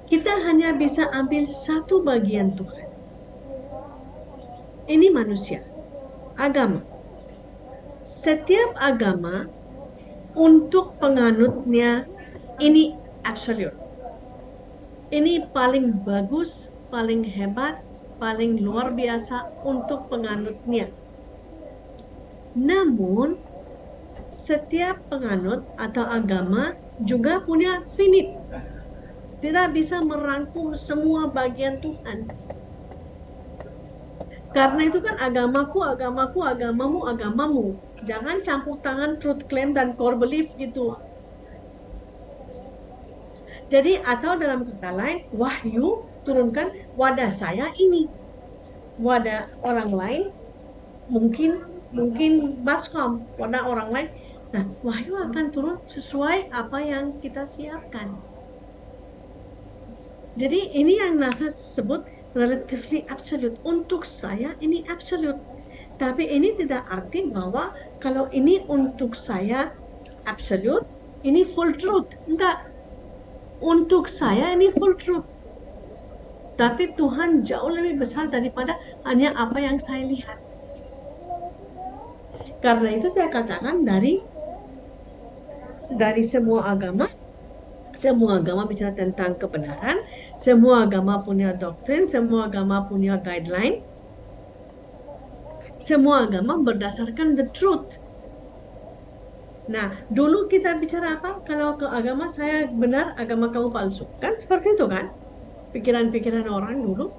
Kita hanya bisa ambil satu bagian Tuhan. Ini manusia, agama. setiap agama untuk penganutnya ini absolute. Ini paling bagus, paling hebat, paling luar biasa untuk penganutnya. Namun, setiap penganut atau agama juga punya finite. Tidak bisa merangkum semua bagian Tuhan. Karena itu kan agamaku, agamaku, agamamu, agamamu. Jangan campur tangan truth claim dan core belief gitu. Jadi atau dalam kata lain, wahyu turunkan wadah saya ini. Wadah orang lain mungkin baskom, wadah orang lain. Nah, wahyu akan turun sesuai apa yang kita siapkan. Jadi ini yang NASA sebut relatively absolute. Untuk saya ini absolute. Tapi ini tidak arti bahwa kalau ini untuk saya absolute, ini full truth. Enggak. Untuk saya ini full truth. Tapi Tuhan jauh lebih besar daripada hanya apa yang saya lihat. Karena itu saya katakan dari semua agama bicara tentang kebenaran, semua agama punya doktrin, semua agama punya guideline, semua agama berdasarkan the truth. Nah, dulu kita bicara apa? Kalau ke agama saya benar, agama kamu palsu. Kan seperti itu kan? Pikiran-pikiran orang dulu.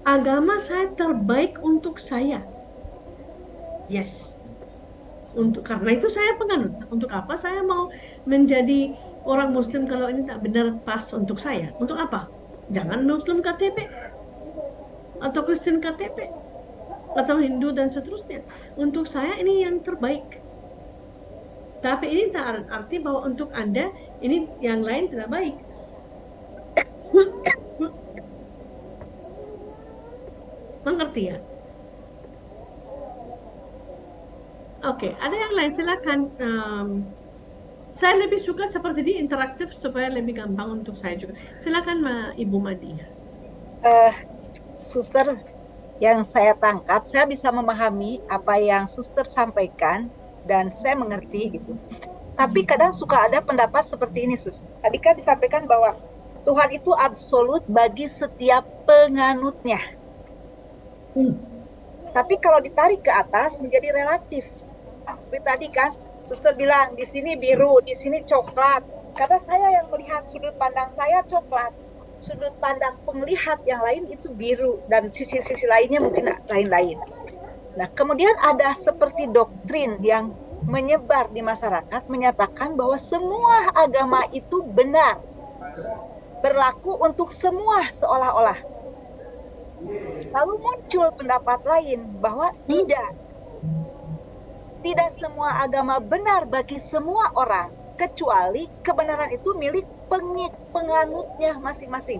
Agama saya terbaik untuk saya. Yes. Karena itu saya penganut. Untuk apa saya mau menjadi orang Muslim kalau ini tak benar pas untuk saya? Untuk apa? Jangan Muslim KTP atau Kristen KTP atau Hindu dan seterusnya. Untuk saya ini yang terbaik. Tapi ini tak arti bahwa untuk Anda ini yang lain tidak baik. Mengerti ya? Oke, ada yang lain silakan. Saya lebih suka seperti ini interaktif supaya lebih gampang untuk saya juga. Silakan Ibu Madia. Suster, yang saya tangkap, saya bisa memahami apa yang suster sampaikan dan saya mengerti gitu. Tapi kadang suka ada pendapat seperti ini, Sus. Tadi kan disampaikan bahwa Tuhan itu absolut bagi setiap penganutnya. Tapi kalau ditarik ke atas menjadi relatif. Seperti tadi kan, suster bilang di sini biru, di sini coklat. Karena saya yang melihat sudut pandang saya coklat. Sudut pandang penglihat yang lain itu biru dan sisi-sisi lainnya mungkin lain-lain. Nah, kemudian ada seperti doktrin yang menyebar di masyarakat menyatakan bahwa semua agama itu benar. Berlaku untuk semua seolah-olah. Lalu muncul pendapat lain bahwa tidak semua agama benar bagi semua orang, kecuali kebenaran itu milik penganutnya masing-masing.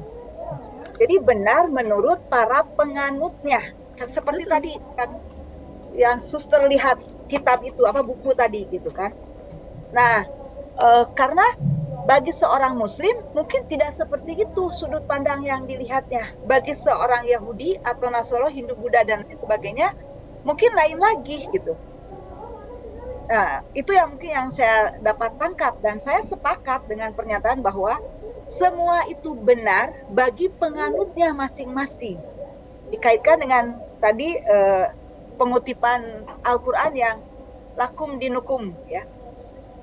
Jadi benar menurut para penganutnya. Seperti tadi kan yang suster lihat kitab itu, buku tadi gitu kan. Nah, karena bagi seorang muslim mungkin tidak seperti itu sudut pandang yang dilihatnya. Bagi seorang Yahudi atau Nasoro, Hindu, Buddha dan lain sebagainya mungkin lain lagi gitu. Nah, itu yang mungkin yang saya dapat tangkap dan saya sepakat dengan pernyataan bahwa semua itu benar bagi penganutnya masing-masing. Dikaitkan dengan tadi pengutipan Al-Quran yang lakum dinukum, ya.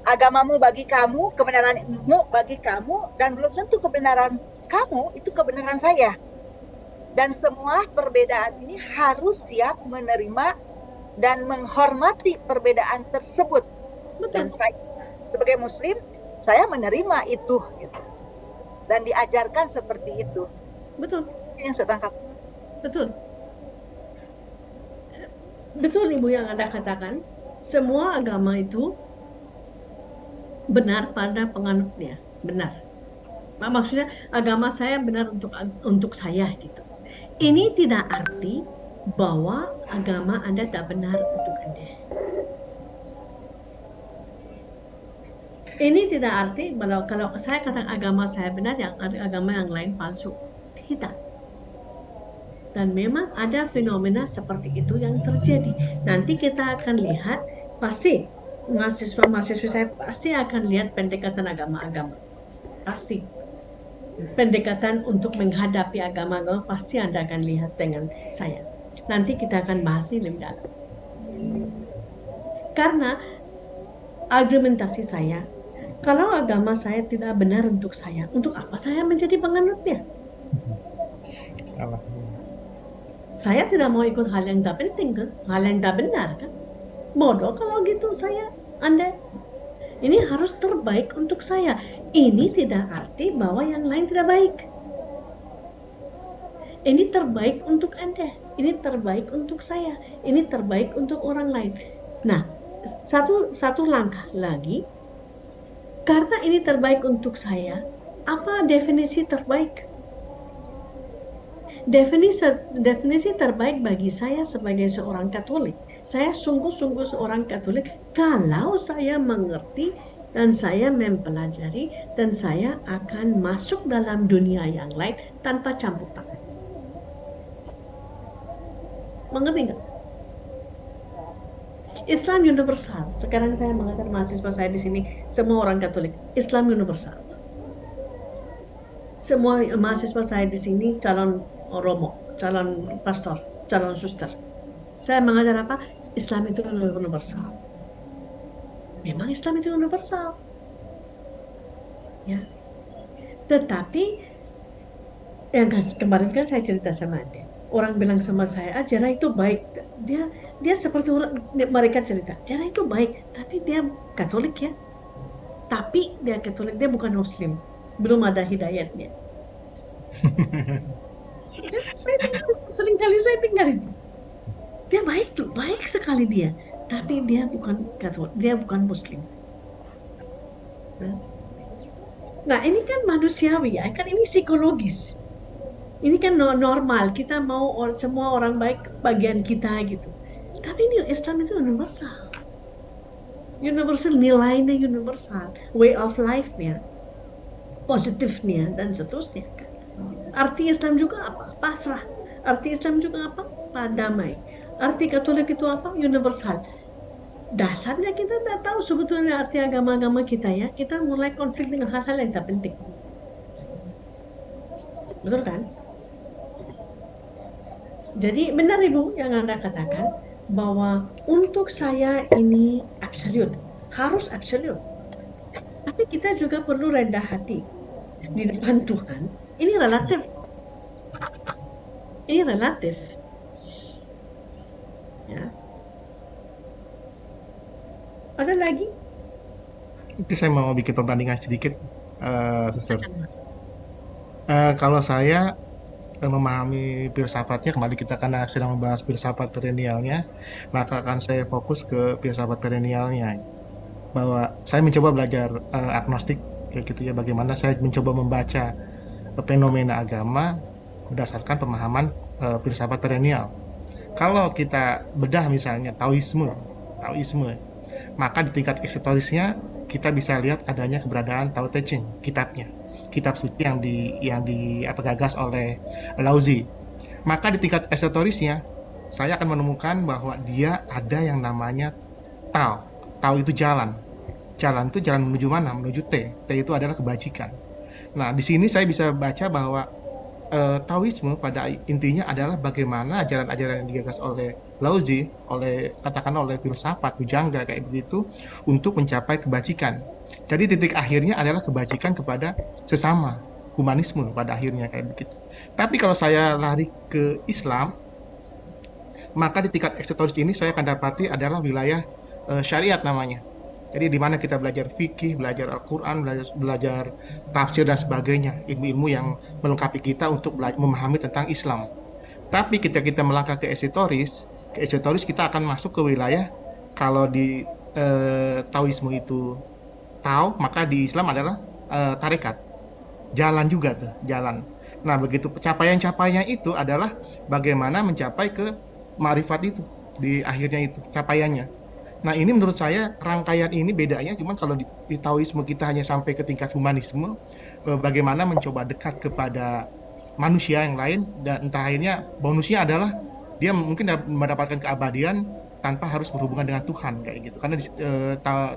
Agamamu bagi kamu, kebenaranmu bagi kamu, dan belum tentu kebenaran kamu itu kebenaran saya. Dan semua perbedaan ini harus siap menerima dan menghormati perbedaan tersebut. Betul. Dan saya sebagai muslim, saya menerima itu gitu. Dan diajarkan seperti itu. Betul. Yang saya tangkap. Betul. Betul Ibu yang Anda katakan. Semua agama itu benar pada penganutnya. Benar. Maksudnya agama saya benar untuk saya gitu. Ini tidak arti bahwa agama Anda tak benar untuk Anda. Ini tidak arti bahwa kalau saya katakan agama saya benar, yang agama yang lain palsu. Tidak. dan memang ada fenomena seperti itu yang terjadi. Nanti kita akan lihat, pasti mahasiswa-mahasiswa saya pasti akan lihat pendekatan agama-agama. Pasti. Pendekatan untuk menghadapi agama-agama pasti Anda akan lihat dengan saya. Nanti kita akan bahas ini lebih dalam. Karena argumentasi saya, kalau agama saya tidak benar untuk saya, untuk apa saya menjadi penganutnya? Salah. Saya tidak mau ikut hal yang tak penting kan, hal yang tak benar kan. Bodoh kalau gitu Anda. Ini harus terbaik untuk saya. Ini tidak arti bahwa yang lain tidak baik. Ini terbaik untuk Anda. Ini terbaik untuk saya. Ini terbaik untuk orang lain. Nah, satu langkah lagi. Karena ini terbaik untuk saya, apa definisi terbaik? Definisi terbaik bagi saya sebagai seorang Katolik. Saya sungguh-sungguh seorang Katolik kalau saya mengerti dan saya mempelajari dan saya akan masuk dalam dunia yang lain tanpa campur tangan. Mengerti nggak? Islam universal. Sekarang saya mengajar mahasiswa saya di sini, semua orang Katolik. Islam universal. Semua mahasiswa saya di sini calon romo, calon pastor, calon suster. Saya mengajar apa? Islam itu universal. Memang Islam itu universal. Ya. Tetapi yang kemarin kan saya cerita sama Anda. Orang bilang sama saya, Jana itu baik. Dia seperti orang, mereka cerita, Jana itu baik, tapi dia Katolik ya. Tapi dia Katolik, dia bukan Muslim. Belum ada hidayatnya. Seringkali saya tinggal itu. Dia baik tuh, baik sekali dia. Tapi dia bukan Katolik, dia bukan Muslim. Nah ini kan manusiawi ya, kan ini psikologis. Ini kan normal, kita mau semua orang baik bagian kita gitu. Tapi ini Islam itu universal. Universal, nilainya universal. Way of life-nya, positifnya, dan seterusnya. Arti Islam juga apa? Pasrah. Arti Islam juga apa? Damai. Arti Katolik itu apa? Universal. Dasarnya kita tidak tahu sebetulnya arti agama-agama kita ya. Kita mulai konflik dengan hal-hal yang tak penting. Betul kan? Jadi benar Ibu yang Anda katakan bahwa untuk saya ini absolut, harus absolut. Tapi kita juga perlu rendah hati di depan Tuhan. Ini relatif. Ini relatif. Ya. Ada lagi? Itu saya mau bikin perbandingan sedikit, Suster. Kalau saya memahami filsafatnya, kembali kita karena sedang membahas filsafat perennialnya, maka akan saya fokus ke filsafat perennialnya. Bahwa saya mencoba belajar agnostik, kayak gitu ya, bagaimana saya mencoba membaca fenomena agama berdasarkan pemahaman filsafat perennial. Kalau kita bedah misalnya Taoisme, maka di tingkat esoterisnya kita bisa lihat adanya keberadaan Tao Te Ching, kitab suci yang digagas oleh Laozi. Maka di tingkat esoterisnya saya akan menemukan bahwa dia ada yang namanya Tao. Tao itu jalan. Jalan itu jalan menuju mana? Menuju Te. Te itu adalah kebajikan. Nah, di sini saya bisa baca bahwa Taoisme pada intinya adalah bagaimana ajaran-ajaran yang digagas oleh Laozi, oleh filsafat pujangga kayak begitu untuk mencapai kebajikan. Jadi titik akhirnya adalah kebajikan kepada sesama, humanisme pada akhirnya kayak begitu. Tapi kalau saya lari ke Islam, maka di tingkat esoteris ini saya akan dapati adalah wilayah syariat namanya. Jadi di mana kita belajar fikih, belajar Al-Quran, belajar tafsir dan sebagainya, ilmu-ilmu yang melengkapi kita untuk memahami tentang Islam. Tapi ketika kita melangkah ke esoteris kita akan masuk ke wilayah, kalau di Taoisme itu Tao, maka di Islam adalah tarekat. Jalan juga tuh, jalan. Nah, begitu capaian-capaiannya itu adalah bagaimana mencapai ke ma'rifat itu, di akhirnya itu, capaiannya. Nah, ini menurut saya rangkaian ini bedanya, cuman kalau di Taoisme kita hanya sampai ke tingkat humanisme, bagaimana mencoba dekat kepada manusia yang lain, dan entah akhirnya bonusnya adalah dia mungkin mendapatkan keabadian tanpa harus berhubungan dengan Tuhan kayak gitu. Karena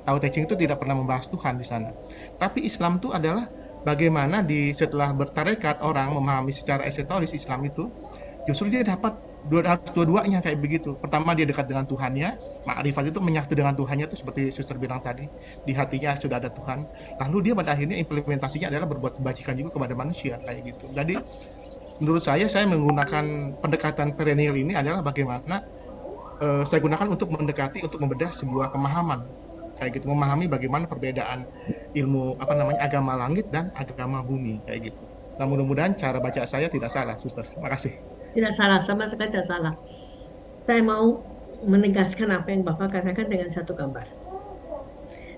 Tao Te Ching itu tidak pernah membahas Tuhan di sana. Tapi Islam itu adalah bagaimana setelah bertarekat orang memahami secara esoteris Islam itu, justru dia dapat dua-duanya kayak begitu. Pertama dia dekat dengan Tuhannya, ma'rifat itu menyatu dengan Tuhannya itu seperti suster bilang tadi, di hatinya sudah ada Tuhan. Lalu dia pada akhirnya implementasinya adalah berbuat kebajikan juga kepada manusia kayak gitu. Jadi menurut saya menggunakan pendekatan perennial ini adalah bagaimana saya gunakan untuk mendekati, untuk membedah sebuah pemahaman kayak gitu, memahami bagaimana perbedaan ilmu agama langit dan agama bumi kayak gitu. Nah, mudah-mudahan cara baca saya tidak salah, suster. Makasih. Tidak salah, sama sekali tidak salah. Saya mau menegaskan apa yang Bapak katakan dengan satu gambar.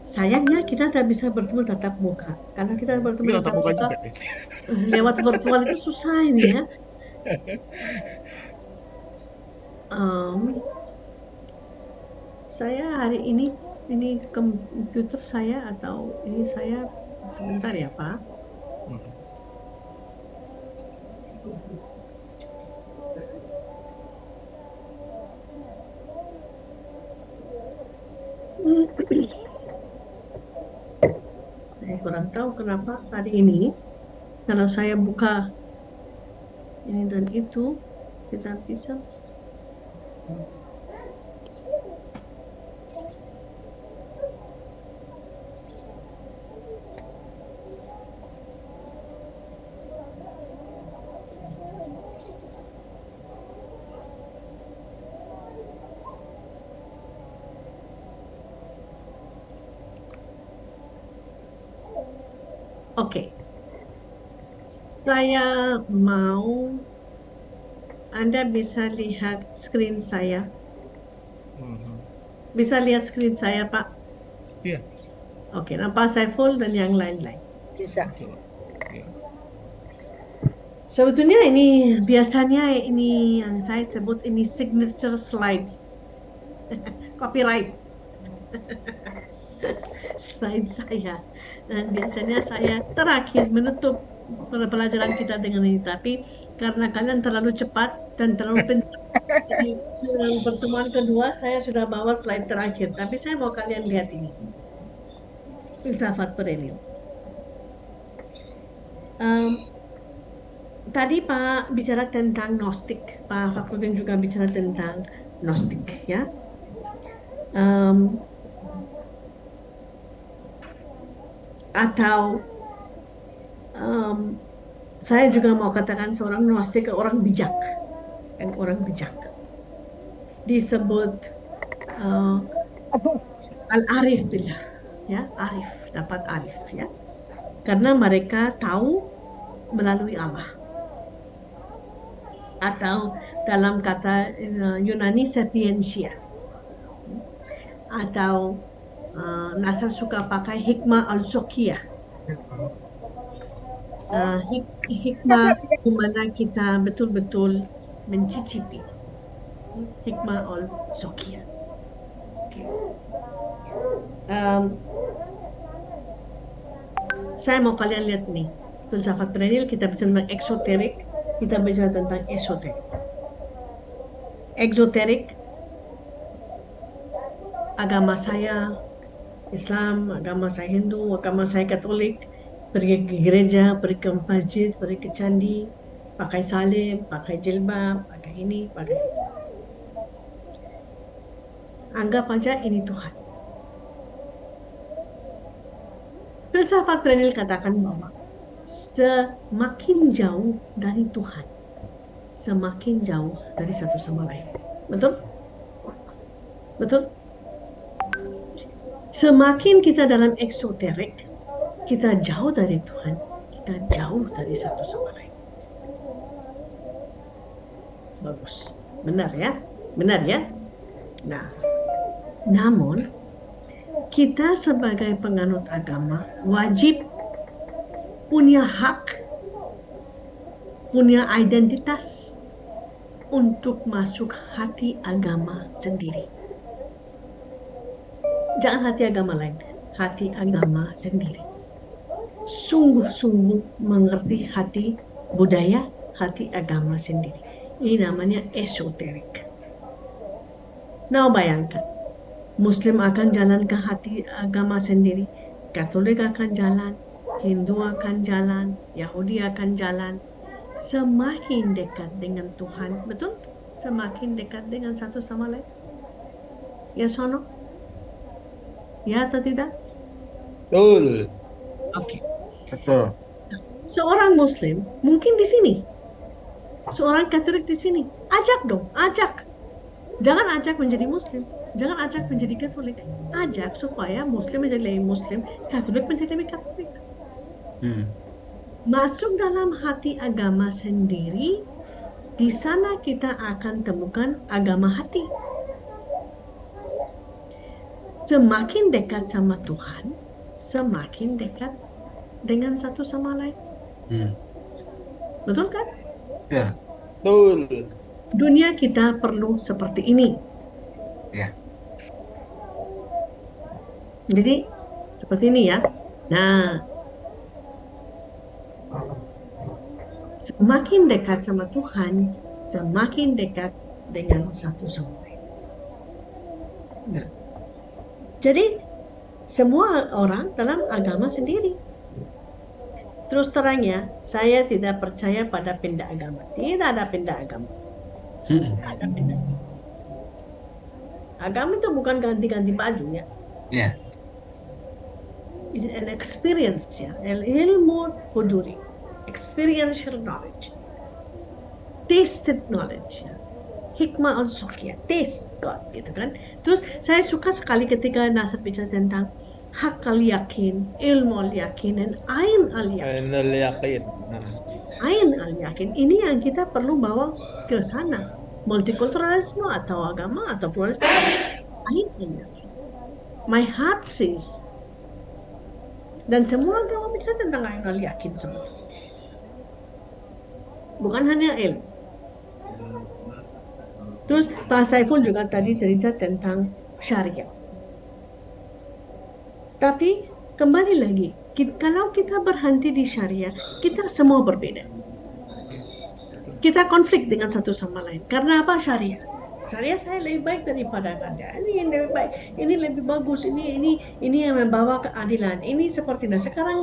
Sayangnya kita tidak bisa bertemu tatap muka. Karena kita bertemu tatap muka juga, lewat virtual itu susah ini ya. Saya hari ini komputer saya atau ini saya sebentar ya Pak. Saya kurang tahu kenapa hari ini kalau saya buka ini dan itu tidak bisa. Oke, saya mau Anda bisa lihat screen saya. Bisa lihat screen saya, Pak? Iya. Oke, nampak saya full dan yang lain-lain. Bisa. Sebetulnya ini biasanya ini yang saya sebut ini signature slide, copyright slide saya. Dan biasanya saya terakhir menutup pelajaran kita dengan ini, tapi karena kalian terlalu cepat dan terlalu pintar, jadi pertemuan kedua saya sudah bawa slide terakhir, tapi saya mau kalian lihat ini filsafat perennial. Tadi Pak bicara tentang Gnostik, Pak Fakrudin juga bicara tentang Gnostik ya. Atau saya juga mau katakan seorang Gnostik orang bijak, dan orang bijak disebut al-arif billah, ya, arif, dapat arif ya, karena mereka tahu melalui Allah, atau dalam kata Yunani sapientia, atau Nasr suka pakai hikmah al-Zokiyah. Hikmah di mana kita betul-betul mencicipi hikmah al-Zokiyah. Okay. Saya mau kalian lihat nih, filsafat perennial kita bicara tentang eksoterik, kita bicara tentang esoterik. Eksoterik, agama saya Islam, agama saya Hindu, agama saya Katolik, pergi ke gereja, pergi ke masjid, pergi ke candi, pakai salib, pakai jilbab, pakai ini, pakai itu. Anggap aja ini Tuhan. Filsafat perennial katakan bahwa semakin jauh dari Tuhan, semakin jauh dari satu sama lain. Betul? Betul? Semakin kita dalam eksoterik, kita jauh dari Tuhan, kita jauh dari satu sama lain. Bagus, benar ya? Benar ya? Nah, namun kita sebagai penganut agama wajib punya hak, punya identitas untuk masuk hati agama sendiri. Jangan hati agama lain, hati agama sendiri. Sungguh-sungguh mengerti hati budaya, hati agama sendiri. Ini namanya esoterik. Nah, bayangkan, Muslim akan jalan ke hati agama sendiri, Katolik akan jalan, Hindu akan jalan, Yahudi akan jalan. Semakin dekat dengan Tuhan, betul? Semakin dekat dengan satu sama lain. Ya, sono? Ya atau tidak? Betul. Oke. Betul. Seorang Muslim mungkin di sini, seorang Katolik di sini, ajak dong, ajak. Jangan ajak menjadi Muslim, jangan ajak menjadi Katolik, ajak supaya Muslim menjadi lebih Muslim, Katolik menjadi lebih Katolik. Masuk dalam hati agama sendiri, di sana kita akan temukan agama hati. Semakin dekat sama Tuhan, semakin dekat dengan satu sama lain. Betul kan? Ya. Betul. Dunia kita perlu seperti ini. Ya. Jadi seperti ini ya. Nah, semakin dekat sama Tuhan, semakin dekat dengan satu sama lain. Nah, jadi semua orang dalam agama sendiri. Terus terangnya, saya tidak percaya pada pindah agama. Tidak ada pindah agama. Tidak ada pindah agama. Agama itu bukan ganti-ganti baju ya. Ya. It's an experience ya. Ilmu huduri. Experiential knowledge. Tasted knowledge ya. Hikmah al-suqiyah. Taste God gitu kan. Terus saya suka sekali ketika Nasr bicara tentang hak al-yakin, ilmu al-yakin, dan ain al-yakin. Ainul yakin. Ain al-yakin ini yang kita perlu bawa ke sana. Multikulturalisme atau agama atau pluralisme. Ain al-yakin. My heart says. Dan semua agama bicara tentang ain al-yakin semua. Bukan hanya ilmu. Terus Pak Saiful juga tadi cerita tentang syariat. Tapi kembali lagi, kalau kita berhenti di syariat, kita semua berbeda. Kita konflik dengan satu sama lain. Karena apa syariat? Syariat saya lebih baik daripada Anda. Ini yang lebih baik, ini lebih bagus, ini yang membawa keadilan. Ini seperti sekarang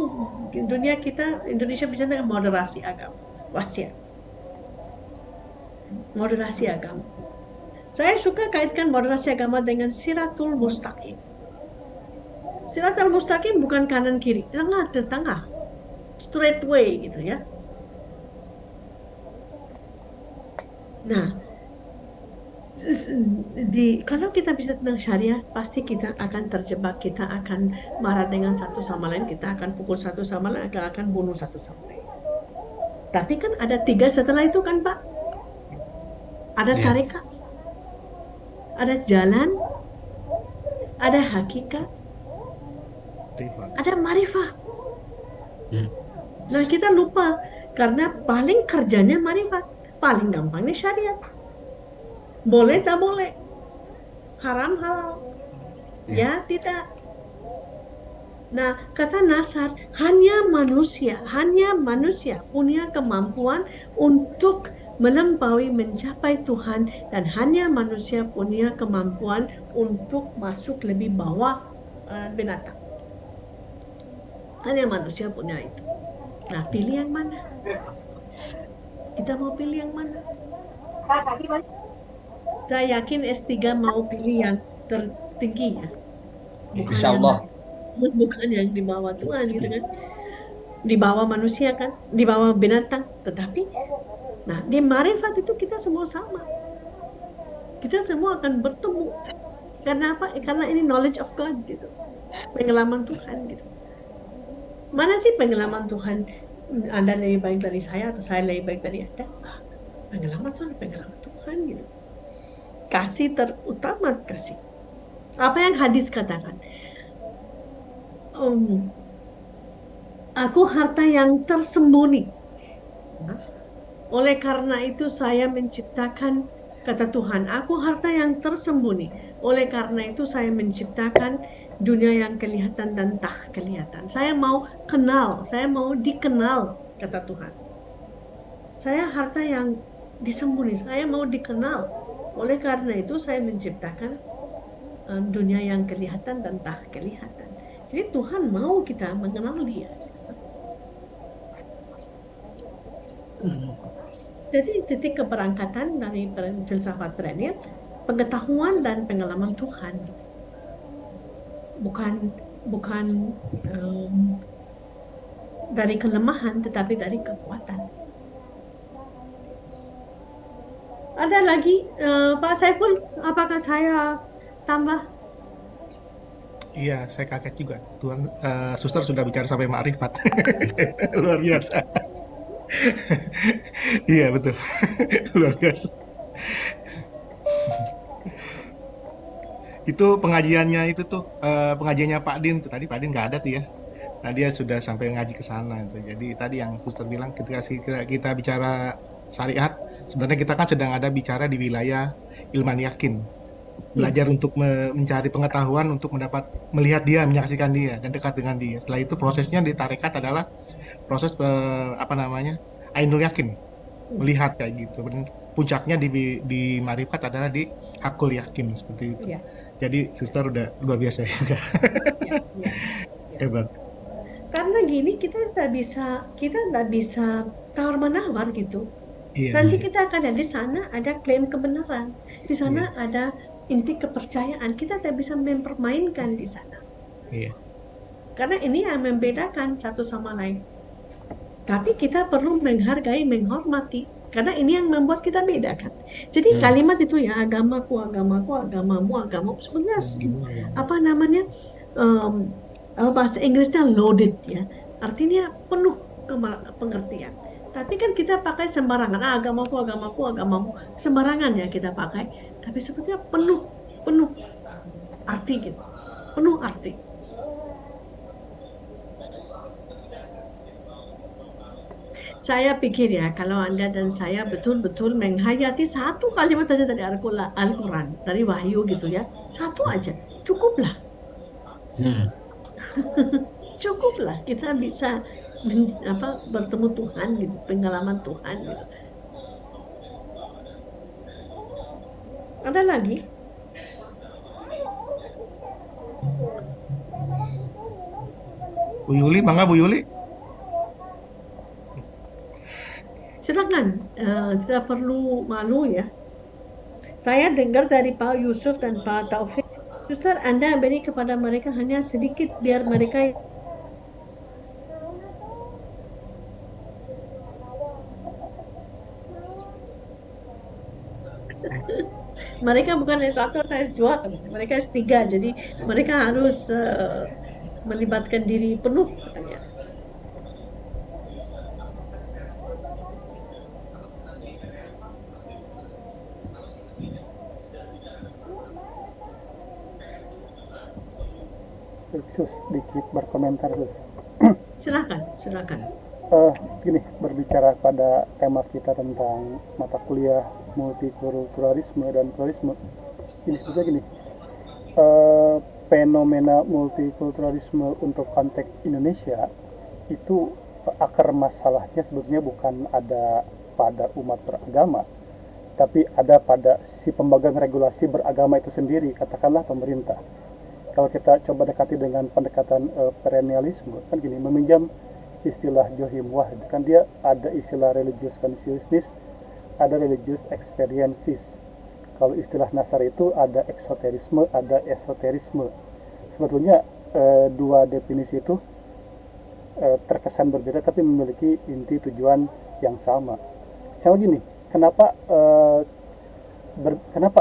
dunia kita Indonesia bicara tentang moderasi agama, wasiat. Moderasi agama. Saya suka kaitkan moderasi agama dengan Siratul Mustaqim. Siratul Mustaqim bukan kanan kiri, tengah, straight way gitu ya. Nah, kalau kita bisa tentang syariah, pasti kita akan terjebak, kita akan marah dengan satu sama lain, kita akan pukul satu sama lain, akan bunuh satu sama lain. Tapi kan ada 3 setelah itu kan Pak? Ada tarekat, ada jalan, ada hakikat, ada marifah. Nah kita lupa karena paling kerjanya marifat, paling gampangnya syariat. Boleh tak boleh, haram halal, ya tidak. Nah kata Nasr, hanya manusia punya kemampuan untuk melampaui mencapai Tuhan, dan hanya manusia punya kemampuan untuk masuk lebih bawah binatang. Hanya manusia punya itu. Nah, pilih yang mana? Kita mau pilih yang mana? Saya yakin S3 mau pilih yang tertinggi ya. Insya Allah. Bukan yang di bawah Tuhan gitu kan. Di bawah manusia kan, di bawah binatang. Tetapi, nah di marifat itu kita semua sama. Kita semua akan bertemu. Karena apa? Karena ini knowledge of God gitu. Pengalaman Tuhan gitu. Mana sih pengalaman Tuhan? Anda lebih baik dari saya atau saya lebih baik dari Anda? Pengalaman Tuhan gitu. Kasih terutama kasih. Apa yang hadis katakan? Aku harta yang tersembunyi. Oleh karena itu saya menciptakan, kata Tuhan, aku harta yang tersembunyi. Oleh karena itu saya menciptakan dunia yang kelihatan dan tak kelihatan. Saya mau kenal, saya mau dikenal, kata Tuhan. Saya harta yang disembunyi, saya mau dikenal. Oleh karena itu saya menciptakan dunia yang kelihatan dan tak kelihatan. Jadi Tuhan mau kita mengenal Dia. Jadi titik keberangkatan dari filsafat perennial, pengetahuan dan pengalaman Tuhan, bukan dari kelemahan, tetapi dari kekuatan. Ada lagi, Pak Saiful, apakah saya tambah? Iya, saya kaget juga. Tuhan, suster sudah bicara sampai makrifat. Luar biasa. Iya, betul. Luar biasa. Itu pengajiannya itu tuh, pengajiannya Pak Din tuh. Tadi Pak Din nggak ada tuh ya. Nah, dia sudah sampai ngaji ke sana tuh. Jadi tadi yang suster bilang ketika kita bicara syariat, sebenarnya kita kan sedang ada bicara di wilayah ilman yakin. Belajar untuk mencari pengetahuan untuk melihat dia, menyaksikan dia dan dekat dengan dia. Setelah itu prosesnya di tarekat adalah proses ainul yakin, melihat kayak gitu. Dan puncaknya di marifat adalah di hakul yakin seperti itu. Ya. Jadi suster udah luar biasa juga. Ya. Hebat. Karena gini kita nggak bisa tawar menawar gitu. Iya, Nanti iya. kita akan lihat di sana ada klaim kebenaran, di sana ada inti kepercayaan. Kita tidak bisa mempermainkan di sana. Iya. Karena ini yang membedakan satu sama lain. Tapi kita perlu menghargai, menghormati. Karena ini yang membuat kita beda kan. Jadi kalimat itu ya, agamaku, agamamu, agamamu. Sebenarnya bahasa Inggrisnya loaded ya. Artinya penuh pengertian. Tapi kan kita pakai sembarangan, agamamu, sembarangan ya kita pakai. Tapi sebetulnya penuh arti gitu, penuh arti. Saya pikir ya, kalau Anda dan saya betul-betul menghayati satu kalimat saja dari Al-Quran, dari Wahyu gitu ya, satu aja, cukuplah. Cukuplah kita bisa bertemu Tuhan gitu, pengalaman Tuhan gitu. Ada lagi? Bu Yuli, bangga Bu Yuli. Silakan, tidak perlu malu ya. Saya dengar dari Pak Yusuf dan Pak Taufik, Suster, Anda beri kepada mereka hanya sedikit biar mereka mereka bukan S1 atau S2, mereka S3, jadi mereka harus melibatkan diri penuh katanya. Sus, dikit berkomentar Sus. Silakan. Gini, berbicara pada tema kita tentang mata kuliah multikulturalisme dan pluralisme, ini sebetulnya gini, fenomena multikulturalisme untuk konteks Indonesia itu akar masalahnya sebetulnya bukan ada pada umat beragama, tapi ada pada si pemegang regulasi beragama itu sendiri, katakanlah pemerintah. Kalau kita coba dekati dengan pendekatan perennialisme, kan gini, meminjam istilah Johim Wah, kan dia ada istilah religious consciousness, ada religious experiences. Kalau istilah Nasar itu ada eksoterisme, ada esoterisme. Sebetulnya dua definisi itu terkesan berbeda tapi memiliki inti tujuan yang sama. Sama gini, kenapa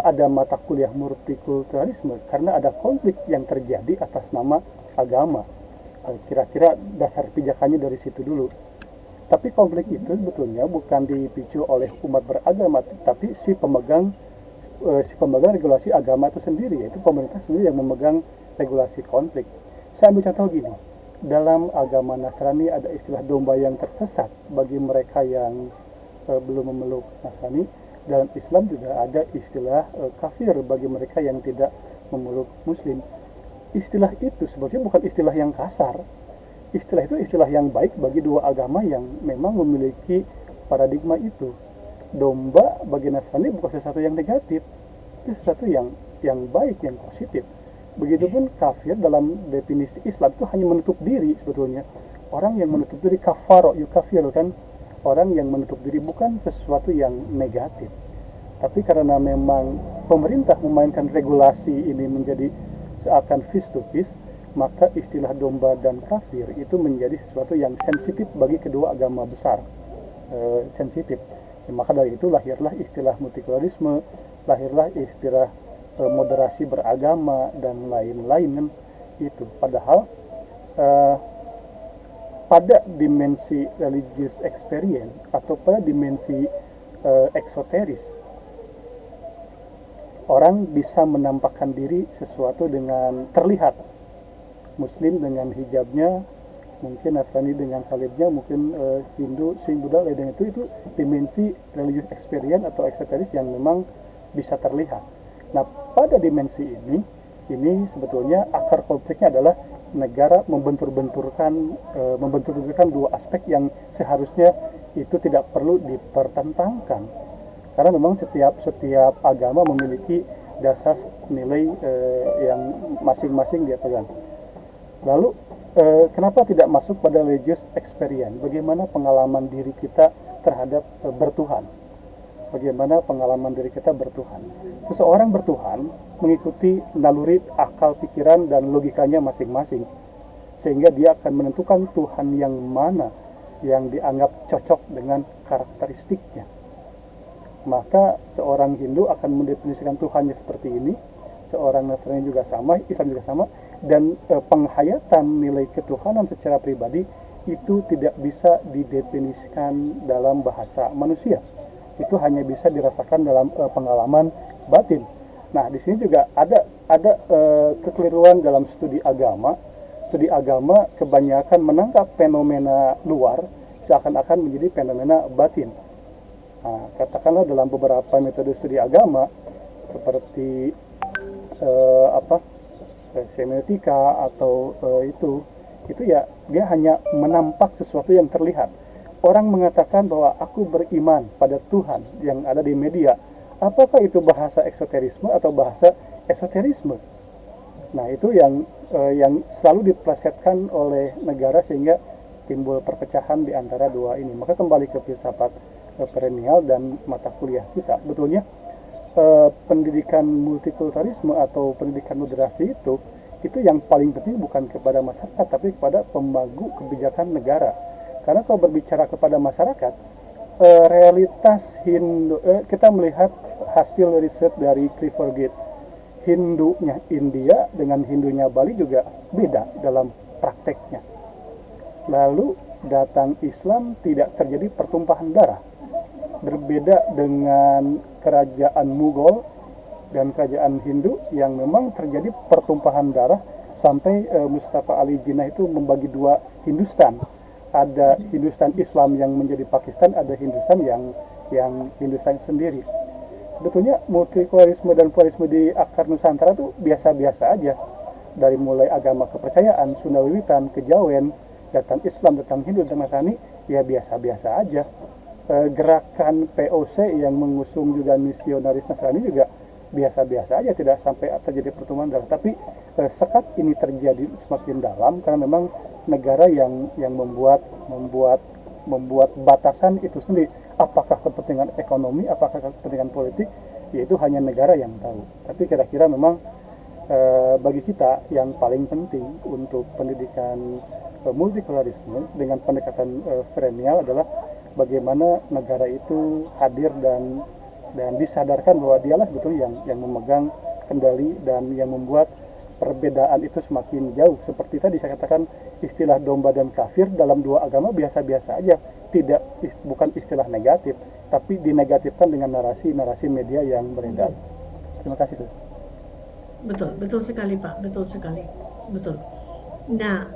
ada mata kuliah multikulturalisme? Karena ada konflik yang terjadi atas nama agama. Kira-kira dasar pijakannya dari situ dulu. Tapi konflik itu sebetulnya bukan dipicu oleh umat beragama, tapi si pemegang regulasi agama itu sendiri, yaitu pemerintah sendiri yang memegang regulasi konflik. Saya ambil contoh gini, dalam agama Nasrani ada istilah domba yang tersesat bagi mereka yang belum memeluk Nasrani. Dalam Islam juga ada istilah kafir bagi mereka yang tidak memeluk Muslim. Istilah itu sebetulnya bukan istilah yang kasar. Istilah itu istilah yang baik bagi dua agama yang memang memiliki paradigma itu, domba bagi Nasrani bukan sesuatu yang negatif, itu sesuatu yang baik, yang positif. Begitupun kafir dalam definisi Islam itu hanya menutup diri sebetulnya. Orang yang menutup diri, kafaro yukafir, kan, orang yang menutup diri, bukan sesuatu yang negatif. Tapi karena memang pemerintah memainkan regulasi ini menjadi seakan fist to fist, maka istilah domba dan kafir itu menjadi sesuatu yang sensitif bagi kedua agama besar. Sensitif. Maka dari itu lahirlah istilah multikulturalisme, lahirlah istilah moderasi beragama dan lain-lain, kan, itu. Padahal pada dimensi religious experience atau pada dimensi eksoteris, orang bisa menampakkan diri sesuatu dengan terlihat. Muslim dengan hijabnya, mungkin Nasrani dengan salibnya, mungkin Hindu, Sikh, Buddha, lain itu dimensi religious experience atau eksoteris yang memang bisa terlihat. Nah, pada dimensi ini sebetulnya akar konfliknya adalah negara membentur-benturkan dua aspek yang seharusnya itu tidak perlu dipertentangkan. Karena memang setiap agama memiliki dasar nilai yang masing-masing dia pegang. Lalu kenapa tidak masuk pada religious experience? Bagaimana pengalaman diri kita terhadap bertuhan? Bagaimana pengalaman diri kita bertuhan? Seseorang bertuhan mengikuti naluri akal, pikiran, dan logikanya masing-masing, sehingga dia akan menentukan Tuhan yang mana yang dianggap cocok dengan karakteristiknya. Maka seorang Hindu akan mendefinisikan Tuhannya seperti ini, seorang Nasrani juga sama, Islam juga sama, dan penghayatan nilai ketuhanan secara pribadi itu tidak bisa didefinisikan dalam bahasa manusia. Itu hanya bisa dirasakan dalam pengalaman batin. Nah, di sini juga ada kekeliruan dalam studi agama. Studi agama kebanyakan menangkap fenomena luar seakan-akan menjadi fenomena batin. Nah, katakanlah dalam beberapa metode studi agama seperti semiotika atau itu ya dia hanya menampak sesuatu yang terlihat. Orang mengatakan bahwa aku beriman pada Tuhan yang ada di media. Apakah itu bahasa eksoterisme atau bahasa esoterisme? Nah, itu yang selalu diplesetkan oleh negara sehingga timbul perpecahan di antara dua ini. Maka kembali ke filsafat perennial dan mata kuliah kita. Sebetulnya pendidikan multikulturalisme atau pendidikan moderasi itu yang paling penting bukan kepada masyarakat tapi kepada pemangku kebijakan negara. Karena kalau berbicara kepada masyarakat, realitas Hindu, kita melihat hasil riset dari Clifford Gate, Hindunya India dengan Hindunya Bali juga beda dalam prakteknya. Lalu datang Islam tidak terjadi pertumpahan darah. Berbeda dengan kerajaan Mughal dan kerajaan Hindu yang memang terjadi pertumpahan darah sampai Mustafa Ali Jinnah itu membagi dua Hindustan. Ada Hindustan Islam yang menjadi Pakistan, ada Hindustan yang Hindustan sendiri. Sebetulnya multikulturalisme dan pluralisme di akar Nusantara itu biasa-biasa aja. Dari mulai agama kepercayaan, Sunda Wiwitan, Kejawen, datang Islam, datang Hindu, datang Nasrani, ya biasa-biasa aja. Gerakan POC yang mengusung juga misionaris Nasrani juga biasa-biasa aja, tidak sampai terjadi pertemuan darah. Tapi sekat ini terjadi semakin dalam karena memang negara yang membuat batasan itu sendiri. Apakah kepentingan ekonomi, apakah kepentingan politik, yaitu hanya negara yang tahu. Tapi kira-kira memang bagi kita yang paling penting untuk pendidikan multikulturalisme dengan pendekatan perennial adalah bagaimana negara itu hadir dan disadarkan bahwa dialah sebetulnya yang memegang kendali dan yang membuat perbedaan itu semakin jauh. Seperti tadi saya katakan, istilah domba dan kafir dalam dua agama biasa-biasa aja, bukan istilah negatif, tapi dinegatifkan dengan narasi media yang beredar. Terima kasih, Sus. Betul sekali Pak, betul sekali, betul. Nah,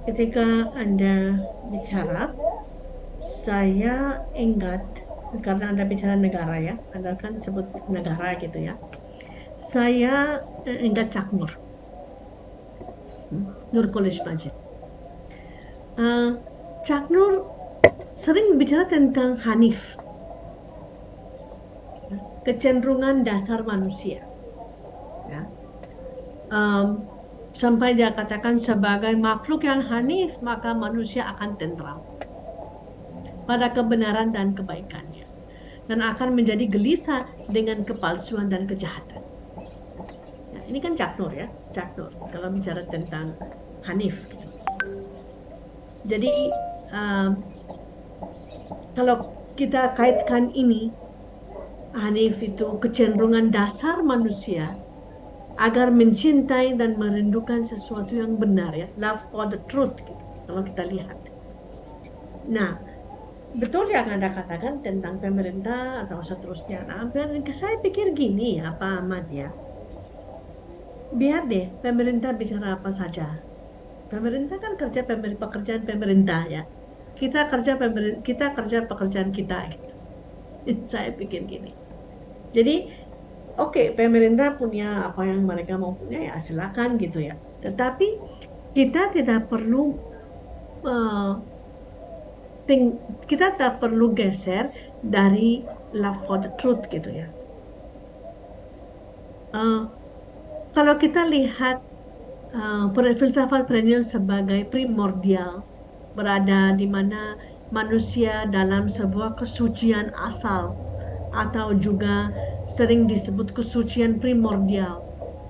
ketika Anda bicara, saya ingat karena Anda bicara negara ya, Anda kan sebut negara gitu ya. Saya ingat Cak Nur College Majid. Cak Nur sering berbicara tentang Hanif, kecenderungan dasar manusia. Ya. Sampai dia katakan sebagai makhluk yang hanif, maka manusia akan tentram pada kebenaran dan kebaikannya, dan akan menjadi gelisah dengan kepalsuan dan kejahatan. Ya, ini kan Cak Nur ya, Cak Nur kalau bicara tentang Hanif. Gitu. Jadi kalau kita kaitkan ini, Hanif itu kecenderungan dasar manusia agar mencintai dan merindukan sesuatu yang benar ya, love for the truth gitu, kalau kita lihat. Nah, betul yang Anda katakan tentang pemerintah atau seterusnya. Nah, saya pikir gini ya Pak Ahmad ya, biar deh pemerintah bicara apa saja. Pemerintah kan kerja pekerjaan pemerintah ya. Kita kerja pekerjaan kita gitu. Saya pikir gini. Jadi oke, pemerintah punya apa yang mereka mau punya ya silakan gitu ya. Tetapi kita tidak perlu kita tak perlu geser dari love for the truth gitu ya. Kalau kita lihat filsafat perennial sebagai primordial, berada di mana manusia dalam sebuah kesucian asal, atau juga sering disebut kesucian primordial,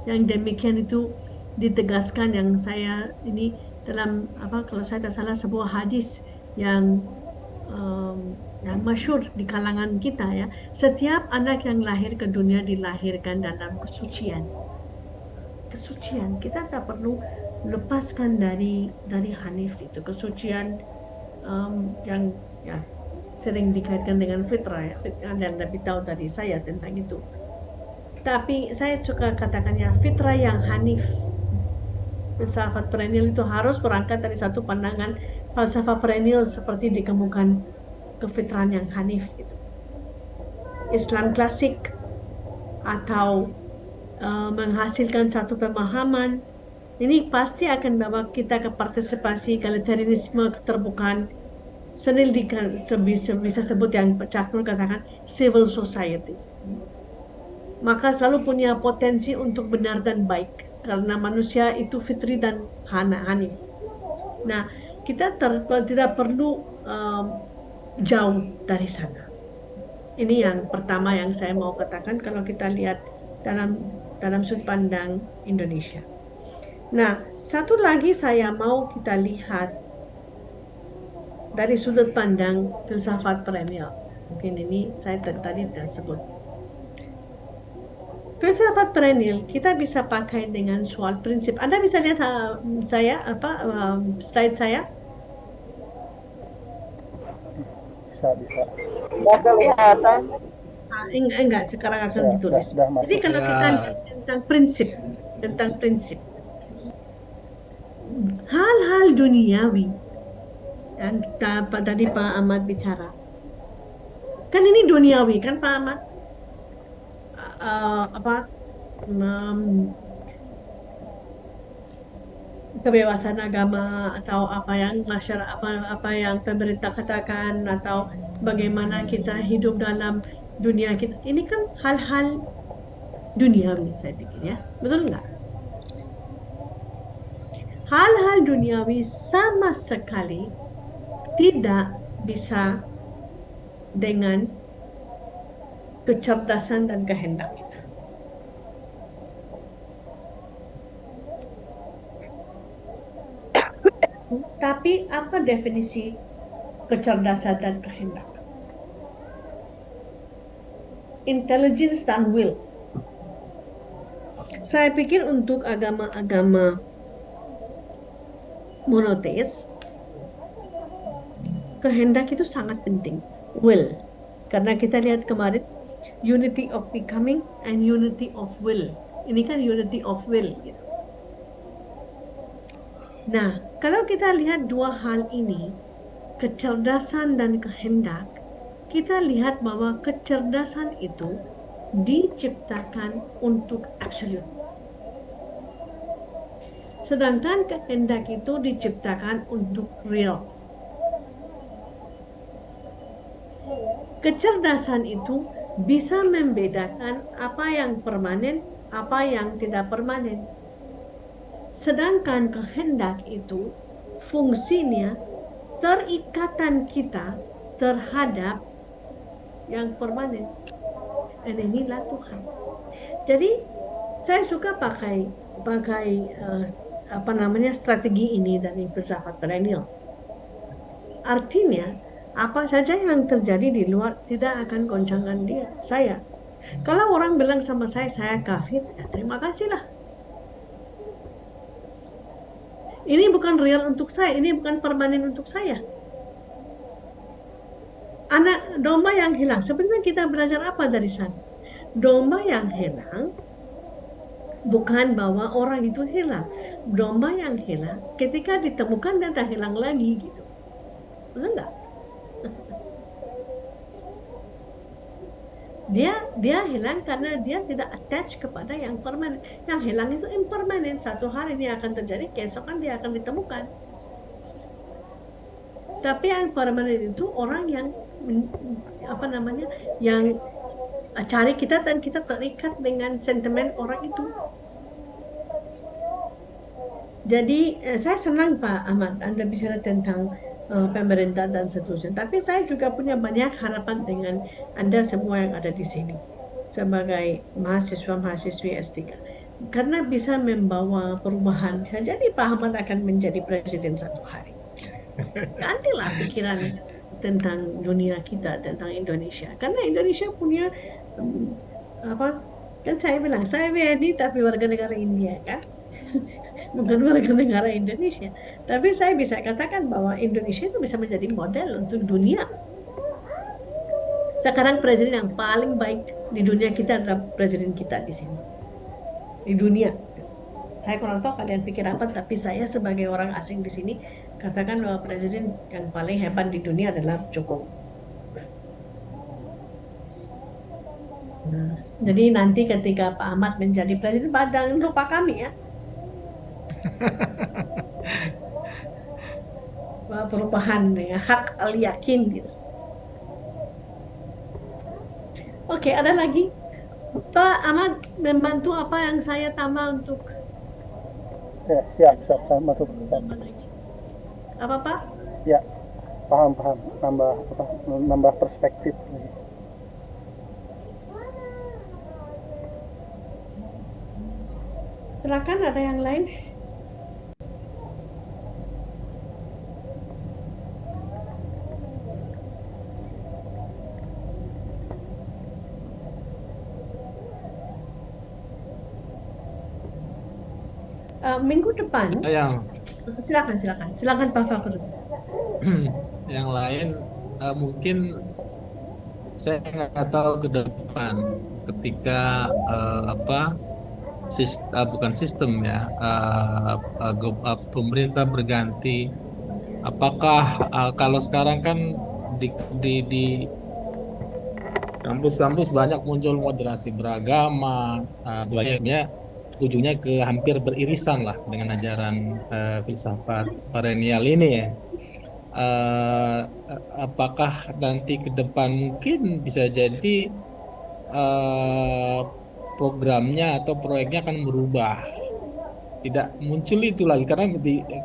yang demikian itu ditegaskan yang saya ini dalam kalau saya tak salah sebuah hadis yang masyhur di kalangan kita ya, setiap anak yang lahir ke dunia dilahirkan dalam kesucian. Kita tak perlu lepaskan dari Hanif itu, kesucian yang ya sering dikaitkan dengan fitrah ya, dan lebih tahu dari saya tentang itu. Tapi saya suka katakannya fitrah yang Hanif. Filsafat perennial itu harus berangkat dari satu pandangan falsafah perennial seperti dikemukakan kefitrahan yang Hanif gitu. Islam klasik atau menghasilkan satu pemahaman ini pasti akan bawa kita ke partisipasi, egalitarianisme, keterbukaan, senil bisa sebut yang Cak Nur katakan civil society. Maka selalu punya potensi untuk benar dan baik karena manusia itu fitri dan hanif. Nah, kita tidak perlu jauh dari sana. Ini yang pertama yang saya mau katakan kalau kita lihat dalam sudut pandang Indonesia. Nah, satu lagi saya mau kita lihat dari sudut pandang filsafat perennial. Mungkin ini saya tadi tersebut. Filsafat perennial kita bisa pakai dengan soal prinsip. Anda bisa lihat slide saya? Bisa. Nggak kelihatan. Enggak, sekarang akan ditulis. Jadi kalau kita lihat tentang prinsip, hal-hal duniawi yang tadi Pak Ahmad bicara, kan ini duniawi kan Pak Ahmad? Kebebasan agama atau apa yang masyarakat apa yang pemerintah katakan atau bagaimana kita hidup dalam dunia kita, ini kan hal-hal duniawi saya pikir ya, betul nggak? Hal-hal duniawi sama sekali tidak bisa dengan kecerdasan dan kehendak kita. Tapi apa definisi kecerdasan dan kehendak? Intelligence dan will. Saya pikir untuk agama-agama monoteis, kehendak itu sangat penting. Will. Karena kita lihat kemarin, unity of becoming and unity of will. Ini kan unity of will. Gitu. Nah, kalau kita lihat dua hal ini, kecerdasan dan kehendak, kita lihat bahwa kecerdasan itu diciptakan untuk absolute. Sedangkan kehendak itu diciptakan untuk real. kecerdasan itu bisa membedakan apa yang permanen, apa yang tidak permanen. Sedangkan kehendak itu fungsinya terikatan kita terhadap yang permanen. Dan inilah Tuhan. Jadi saya suka pakai strategi ini dari filsafat perennial. Artinya apa saja yang terjadi di luar tidak akan goncangkan saya. Kalau orang bilang sama saya kafir, ya terima kasihlah. Ini bukan real untuk saya, ini bukan permanen untuk saya. Anak domba yang hilang, sebenarnya kita belajar apa dari sana? Domba yang hilang bukan bahwa orang itu hilang. Domba yang hilang ketika ditemukan dan tak hilang lagi gitu. Betul nggak? Dia hilang karena dia tidak attach kepada yang permanen. Yang hilang itu impermanen. Satu hari ini akan terjadi, keesokan dia akan ditemukan. Tapi yang permanen itu orang yang yang cari kita dan kita terikat dengan sentimen orang itu. Jadi saya senang Pak Ahmad Anda bicara tentang pemerintah dan seterusnya. Tapi saya juga punya banyak harapan dengan Anda semua yang ada di sini sebagai mahasiswa-mahasiswi S3. Karena bisa membawa perubahan. Bisa jadi Pak Ahmad akan menjadi presiden satu hari. Gantilah pikiran tentang dunia kita, tentang Indonesia. Karena Indonesia punya kan saya bilang saya WNI tapi warga negara India kan. Bukan warga negara Indonesia. Tapi saya bisa katakan bahwa Indonesia itu bisa menjadi model untuk dunia. Sekarang presiden yang paling baik di dunia kita adalah presiden kita di sini. Di dunia. Saya kurang tahu kalian pikir apa, tapi saya sebagai orang asing di sini katakan bahwa presiden yang paling hebat di dunia adalah Jokowi. Nah, jadi nanti ketika Pak Ahmad menjadi presiden, padang lupa kami ya. Perubahan ya, hak al yakin gitu. Oke, ada lagi Pak Ahmad membantu apa yang saya tambah untuk ya siap saya masuk apa Pak? Ya paham nambah perspektif. Silakan, ada yang lain? Minggu depan. Silakan Pak Fakhruddin. Yang lain mungkin saya nggak tahu ke depan ketika bukan sistem ya, pemerintah berganti. Apakah kalau sekarang kan di kampus-kampus banyak muncul moderasi beragama, banyaknya ujungnya ke hampir beririsan lah dengan ajaran filsafat perennial ini ya. Apakah nanti ke depan mungkin bisa jadi programnya atau proyeknya akan berubah, tidak muncul itu lagi, karena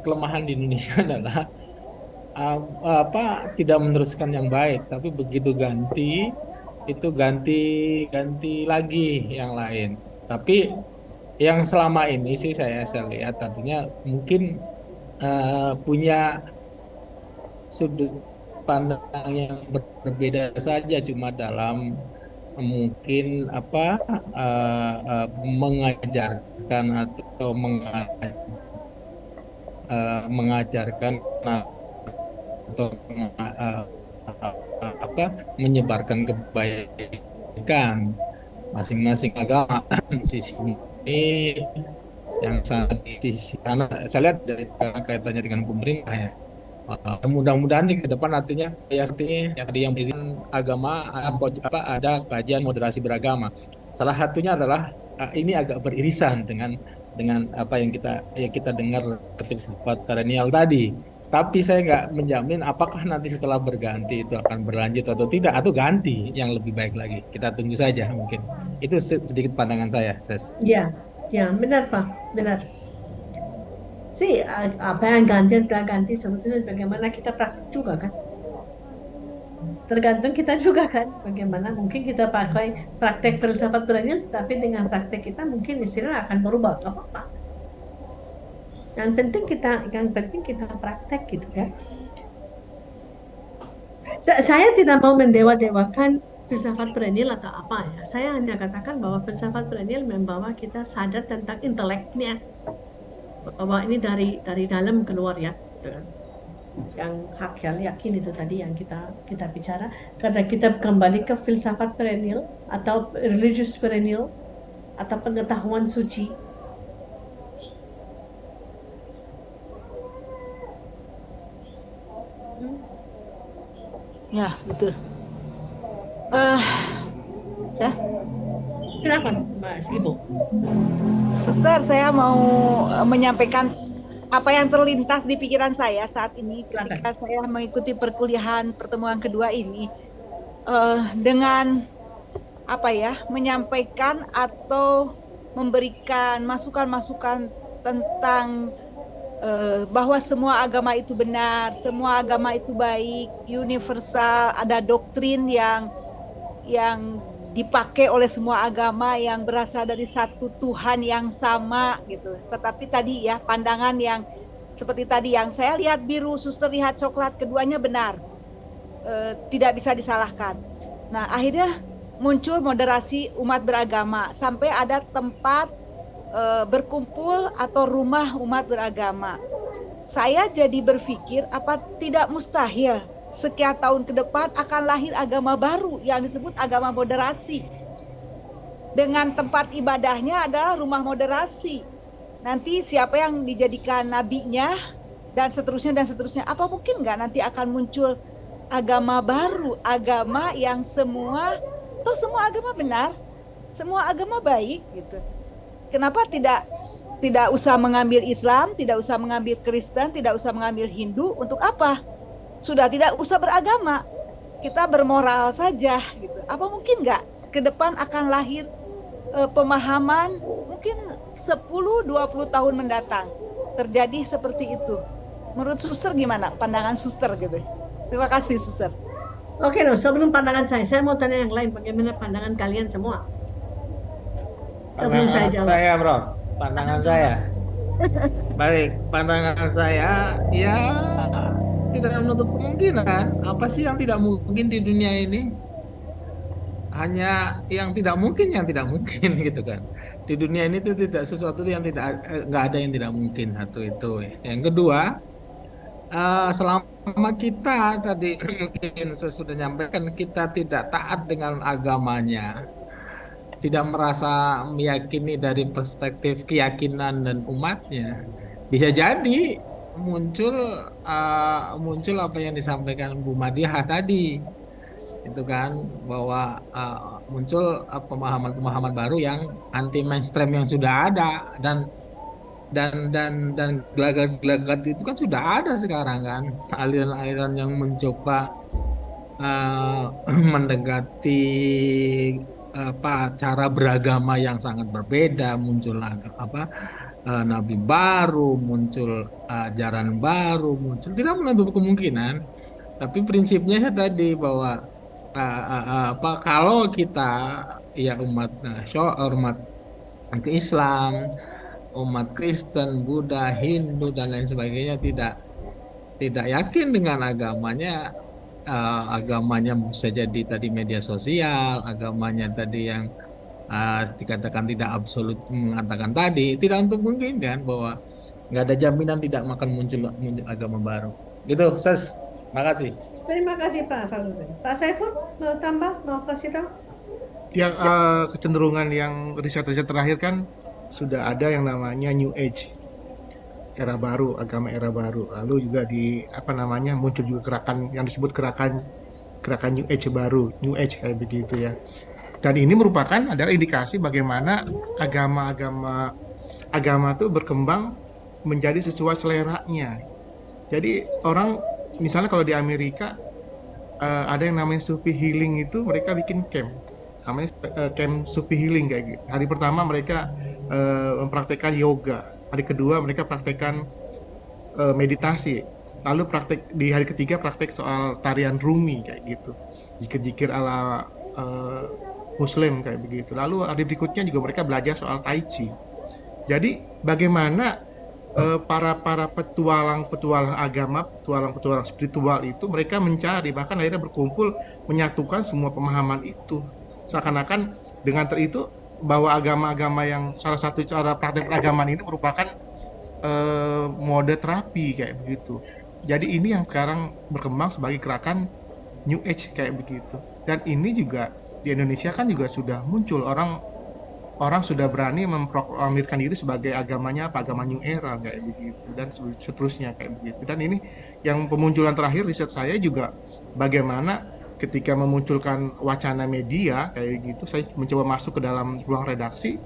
kelemahan di Indonesia adalah tidak meneruskan yang baik, tapi begitu ganti itu ganti lagi yang lain. Tapi yang selama ini sih saya lihat artinya mungkin punya sudut pandang yang berbeda saja, cuma dalam mungkin mengajarkan atau mengajarkan atau menyebarkan kebaikan masing-masing agama. Sisi ini yang sangat di karena saya lihat dari kaitannya dengan pemerintah ya. Mudah-mudahan ke depan artinya ya seperti yang berikan agama ada kajian moderasi beragama. Salah satunya adalah ini agak beririsan dengan apa yang kita dengar filsafat perennial tadi. Tapi saya nggak menjamin apakah nanti setelah berganti itu akan berlanjut atau tidak, atau ganti yang lebih baik lagi. Kita tunggu saja mungkin. Itu sedikit pandangan saya, Ses. Ya, ya, benar Pak, benar. Sih, apa yang ganti tidak ganti sebetulnya bagaimana kita praktik juga kan. Tergantung kita juga kan, bagaimana mungkin kita pakai praktek filsafat perennial, tapi dengan praktek kita mungkin istilah akan berubah, nggak apa-apa. Yang penting kita praktek gitu kan. Saya tidak mau mendewa-dewakan filsafat perennial atau apa ya. Saya hanya katakan bahwa filsafat perennial membawa kita sadar tentang inteleknya, bahwa ini dari dalam keluar ya, gitu kan. Yang hak yang yakin itu tadi yang kita bicara, karena kita kembali ke filsafat perennial atau religious perennial atau pengetahuan suci. Ya, betul. Eh, ya, Silakan Mas Ibu. Suster, saya mau menyampaikan apa yang terlintas di pikiran saya saat ini ketika saya mengikuti perkuliahan pertemuan kedua ini, dengan apa ya, menyampaikan atau memberikan masukan-masukan tentang bahwa semua agama itu benar, semua agama itu baik, universal, ada doktrin yang dipakai oleh semua agama yang berasal dari satu Tuhan yang sama gitu. Tetapi tadi ya, pandangan yang seperti tadi yang saya lihat biru, suster lihat coklat, keduanya benar, tidak bisa disalahkan. Nah, akhirnya muncul moderasi umat beragama sampai ada tempat berkumpul atau rumah umat beragama. Saya jadi berpikir, apa tidak mustahil sekian tahun ke depan akan lahir agama baru yang disebut agama moderasi, dengan tempat ibadahnya adalah rumah moderasi. Nanti siapa yang dijadikan nabinya dan seterusnya dan seterusnya. Apa mungkin nggak nanti akan muncul agama baru, agama yang semua agama benar, semua agama baik gitu. Kenapa tidak usah mengambil Islam, tidak usah mengambil Kristen, tidak usah mengambil Hindu? Untuk apa? Sudah tidak usah beragama, kita bermoral saja gitu. Apa mungkin nggak ke depan akan lahir pemahaman mungkin 10-20 tahun mendatang terjadi seperti itu? Menurut suster gimana pandangan suster gitu? Terima kasih suster. Oke, sebelum pandangan saya mau tanya yang lain, bagaimana pandangan kalian semua? Sebelum saya jawab. Saya, Bro. Pandangan saya. Baik, pandangan saya ya tidak menutup kemungkinan. Apa sih yang tidak mungkin di dunia ini? Hanya yang tidak mungkin gitu kan. Di dunia ini itu tidak sesuatu yang nggak ada yang tidak mungkin, satu itu. Yang kedua, selama kita tadi mungkin saya sudah nyampaikan, kita tidak taat dengan agamanya, tidak merasa meyakini dari perspektif keyakinan dan umatnya, bisa jadi muncul apa yang disampaikan Bu Madiha tadi, itu kan, bahwa muncul pemahaman-pemahaman baru yang anti mainstream yang sudah ada, dan gelagat-gelagat itu kan sudah ada sekarang kan, aliran-aliran yang mencoba mendekati cara beragama yang sangat berbeda, muncul nabi baru, muncul ajaran baru, muncul, tidak menutup kemungkinan. Tapi prinsipnya tadi bahwa kalau kita ya umat ke Islam, umat Kristen, Buddha, Hindu dan lain sebagainya tidak yakin dengan agamanya, agamanya bisa jadi tadi media sosial, agamanya tadi yang dikatakan tidak absolut, mengatakan tadi tidak untuk mungkin kan, bahwa nggak ada jaminan tidak akan muncul agama baru. Gitu, Ses. Makasih. Terima kasih Pak Faludin. Pak Saiful mau tambah, mau kasih tahu? Yang kecenderungan yang riset-riset terakhir kan sudah ada yang namanya New Age, era baru, agama era baru. Lalu juga muncul juga gerakan yang disebut gerakan New Age baru, New Age kayak begitu ya. Dan ini merupakan adalah indikasi bagaimana agama itu berkembang menjadi sesuai seleranya. Jadi orang misalnya kalau di Amerika ada yang namanya Sufi Healing, itu mereka bikin camp namanya camp Sufi Healing kayak gitu. Hari pertama mereka mempraktekkan yoga, hari kedua mereka praktekkan meditasi, lalu praktek di hari ketiga praktek soal tarian Rumi kayak gitu, jikir-jikir ala Muslim kayak begitu. Lalu hari berikutnya juga mereka belajar soal Tai Chi. Jadi bagaimana para petualang agama, petualang spiritual itu mereka mencari, bahkan akhirnya berkumpul menyatukan semua pemahaman itu. Seakan-akan dengan itu bahwa agama-agama yang salah satu cara praktek peragaman ini merupakan mode terapi kayak begitu. Jadi ini yang sekarang berkembang sebagai gerakan New Age kayak begitu. Dan ini juga di Indonesia kan juga sudah muncul orang sudah berani memproklamirkan diri sebagai agamanya apa, agama New Era kayak begitu, dan seterusnya kayak begitu. Dan ini yang pemunculan terakhir riset saya juga bagaimana ketika memunculkan wacana media kayak gitu, saya mencoba masuk ke dalam ruang redaksi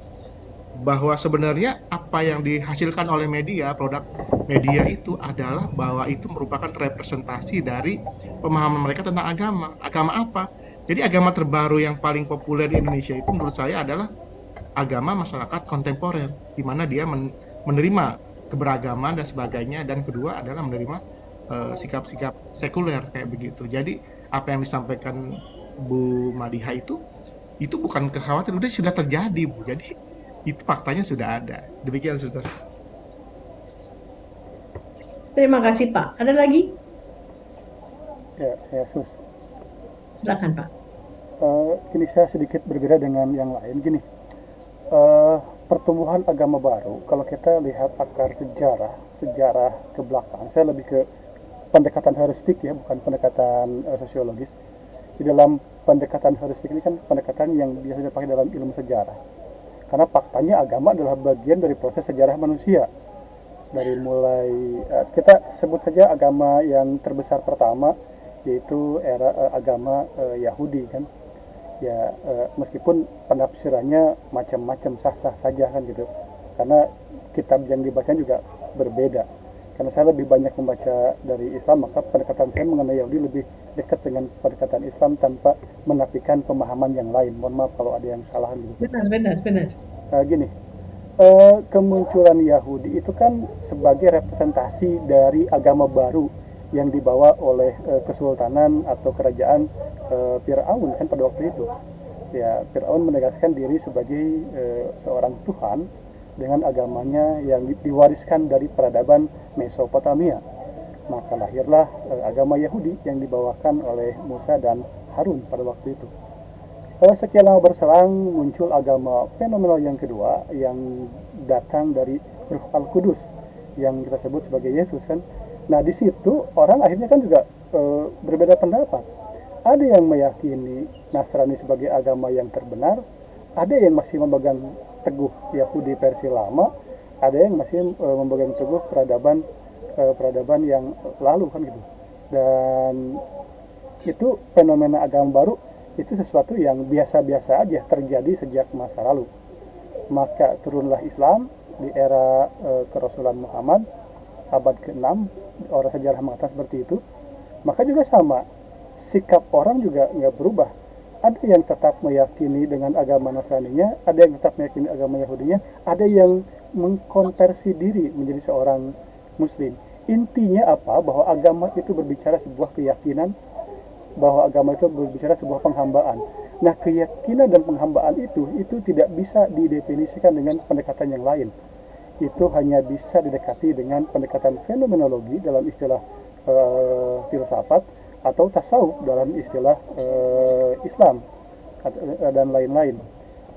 bahwa sebenarnya apa yang dihasilkan oleh media, produk media itu adalah bahwa itu merupakan representasi dari pemahaman mereka tentang agama. Agama apa? Jadi agama terbaru yang paling populer di Indonesia itu menurut saya adalah agama masyarakat kontemporer, di mana dia menerima keberagaman dan sebagainya, dan kedua adalah menerima sikap-sikap sekuler kayak begitu. Jadi apa yang disampaikan Bu Madiha itu bukan kekhawatiran, sudah terjadi, Bu. Jadi itu faktanya sudah ada. Demikian, Suster. Terima kasih, Pak. Ada lagi? Ya, saya Sus. Silakan, Pak. Gini, saya sedikit berbeda dengan yang lain. Gini, pertumbuhan agama baru, kalau kita lihat akar sejarah ke belakang, saya lebih ke pendekatan heuristik ya, bukan pendekatan sosiologis. Di dalam pendekatan heuristik ini kan pendekatan yang biasa dipakai dalam ilmu sejarah. Karena faktanya agama adalah bagian dari proses sejarah manusia. Dari mulai kita sebut saja agama yang terbesar pertama, yaitu era agama Yahudi kan. Ya meskipun penafsirannya macam-macam, sah-sah saja kan gitu. Karena kitab yang dibaca juga berbeda. Karena saya lebih banyak membaca dari Islam, maka pendekatan saya mengenai Yahudi lebih dekat dengan pendekatan Islam tanpa menafikan pemahaman yang lain. Mohon maaf kalau ada yang salah gitu. Benar. Gini, kemunculan Yahudi itu kan sebagai representasi dari agama baru yang dibawa oleh kesultanan atau kerajaan Fir'aun kan pada waktu itu. Ya, Fir'aun menegaskan diri sebagai seorang Tuhan dengan agamanya yang diwariskan dari peradaban Mesopotamia. Maka lahirlah agama Yahudi yang dibawakan oleh Musa dan Harun pada waktu itu. Sekian lama berselang muncul agama fenomenal yang kedua yang datang dari Ruh Al-Kudus yang kita sebut sebagai Yesus kan. Nah di situ orang akhirnya kan juga berbeda pendapat. Ada yang meyakini Nasrani sebagai agama yang terbenar, ada yang masih memegang teguh Yahudi versi lama, ada yang masih memegang teguh peradaban yang lalu kan gitu. Dan itu fenomena agama baru itu sesuatu yang biasa-biasa aja terjadi sejak masa lalu. Maka turunlah Islam di era kerasulan Muhammad abad ke-6, orang sejarah mengatakan seperti itu. Maka juga sama, sikap orang juga nggak berubah. Ada yang tetap meyakini dengan agama Nasraninya, ada yang tetap meyakini agama Yahudinya, ada yang mengkonversi diri menjadi seorang Muslim. Intinya apa? Bahwa agama itu berbicara sebuah keyakinan, bahwa agama itu berbicara sebuah penghambaan. Nah, keyakinan dan penghambaan itu tidak bisa didefinisikan dengan pendekatan yang lain. Itu hanya bisa didekati dengan pendekatan fenomenologi dalam istilah filsafat, atau tasawuf dalam istilah Islam dan lain-lain.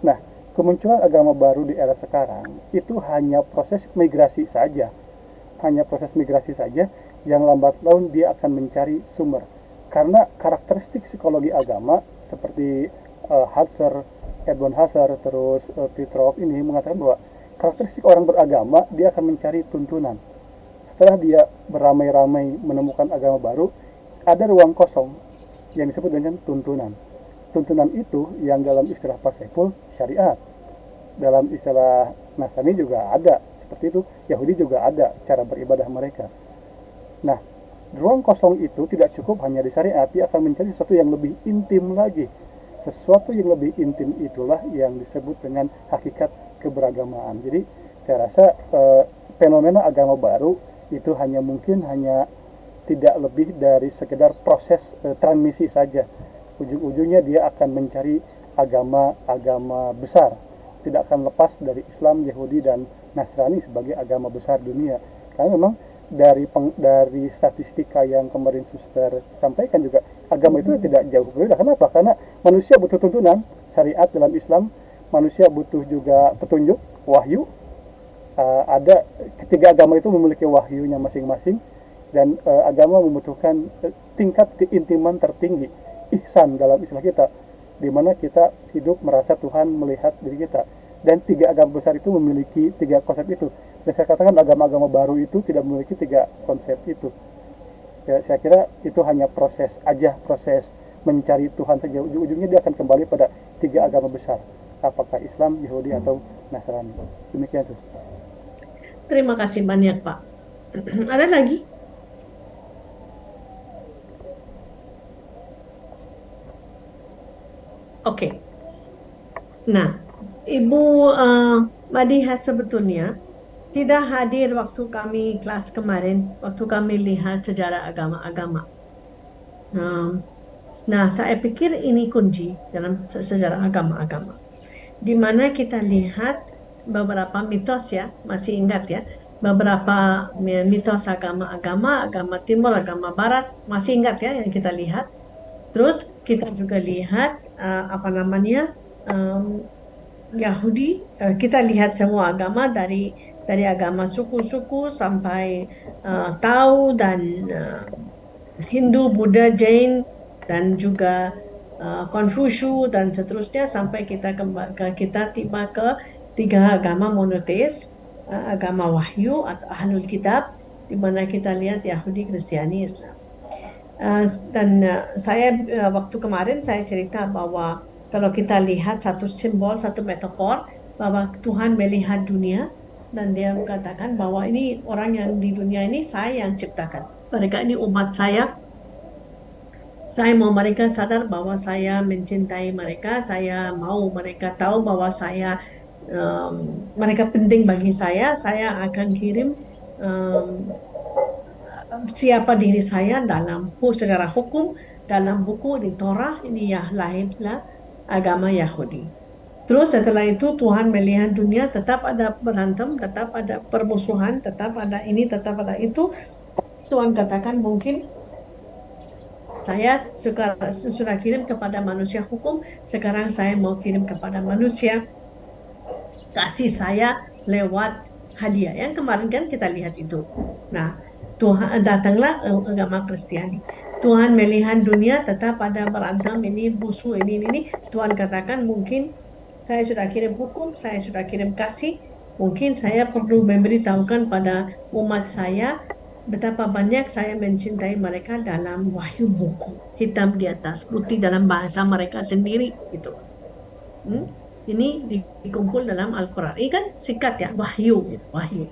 Nah, kemunculan agama baru di era sekarang itu hanya proses migrasi saja. Hanya proses migrasi saja yang lambat laun dia akan mencari sumber. Karena karakteristik psikologi agama seperti Edwin Husserl, terus Petrov ini mengatakan bahwa karakteristik orang beragama dia akan mencari tuntunan. Setelah dia beramai-ramai menemukan agama baru, ada ruang kosong yang disebut dengan tuntunan. Tuntunan itu yang dalam istilah Parseful syariat. Dalam istilah Nasrani juga ada seperti itu, Yahudi juga ada cara beribadah mereka. Nah, ruang kosong itu tidak cukup hanya di syariat, dia akan mencari sesuatu yang lebih intim lagi. Sesuatu yang lebih intim itulah yang disebut dengan hakikat keberagamaan. Jadi saya rasa fenomena agama baru itu mungkin hanya tidak lebih dari sekedar proses transmisi saja. Ujung-ujungnya dia akan mencari agama-agama besar, tidak akan lepas dari Islam, Yahudi, dan Nasrani sebagai agama besar dunia. Karena memang dari statistika yang kemarin Suster sampaikan juga, agama itu tidak jauh berbeda. Kenapa? Karena manusia butuh tuntunan syariat dalam Islam, manusia butuh juga petunjuk, wahyu. Ada ketiga agama itu memiliki wahyunya masing-masing, dan agama membutuhkan tingkat keintiman tertinggi, ihsan dalam istilah kita, di mana kita hidup merasa Tuhan melihat diri kita. Dan tiga agama besar itu memiliki tiga konsep itu. Dan saya katakan agama-agama baru itu tidak memiliki tiga konsep itu. Ya, saya kira itu hanya proses mencari Tuhan saja. Ujung-ujungnya dia akan kembali pada tiga agama besar, apakah Islam, Yahudi, atau Nasrani. Demikian, Sus. Terima kasih banyak, Pak. Ada lagi? Oke. Nah, Ibu Madiha sebetulnya tidak hadir waktu kami kelas kemarin, waktu kami lihat sejarah agama-agama. Nah, saya pikir ini kunci dalam sejarah agama-agama, di mana kita lihat beberapa mitos, ya, masih ingat ya, beberapa mitos agama-agama, agama timur, agama barat, masih ingat ya yang kita lihat. Terus kita juga lihat Yahudi, kita lihat semua agama dari agama suku-suku sampai Tao dan Hindu, Buddha, Jain, dan juga Konfusius dan seterusnya, sampai kita tiba ke tiga agama monoteis, agama wahyu atau ahlul kitab, di mana kita lihat Yahudi, Kristiani, Islam. Saya waktu kemarin saya cerita bahwa kalau kita lihat satu simbol, satu metafor, bahwa Tuhan melihat dunia dan dia mengatakan bahwa ini orang yang di dunia ini saya yang ciptakan. Mereka ini umat saya. Saya mau mereka sadar bahwa saya mencintai mereka, saya mau mereka tahu bahwa mereka penting bagi saya akan kirim siapa diri saya dalam secara hukum, dalam buku di Torah, ini ya lahirlah agama Yahudi. Terus setelah itu Tuhan melihat dunia tetap ada berantem, tetap ada permusuhan, tetap ada ini, tetap ada itu. Tuhan katakan mungkin saya sudah kirim kepada manusia hukum, sekarang saya mau kirim kepada manusia kasih saya lewat hadiah. Yang kemarin kan kita lihat itu. Nah, Tuhan datanglah agama Kristiani. Tuhan melihat dunia tetap ada berantem, ini musuh, ini. Tuhan katakan mungkin saya sudah kirim hukum, saya sudah kirim kasih, mungkin saya perlu memberitahukan pada umat saya betapa banyak saya mencintai mereka dalam wahyu buku, hitam di atas putih dalam bahasa mereka sendiri gitu. Ini dikumpul dalam Al-Quran. Ini kan sikat ya, wahyu gitu, wahyu.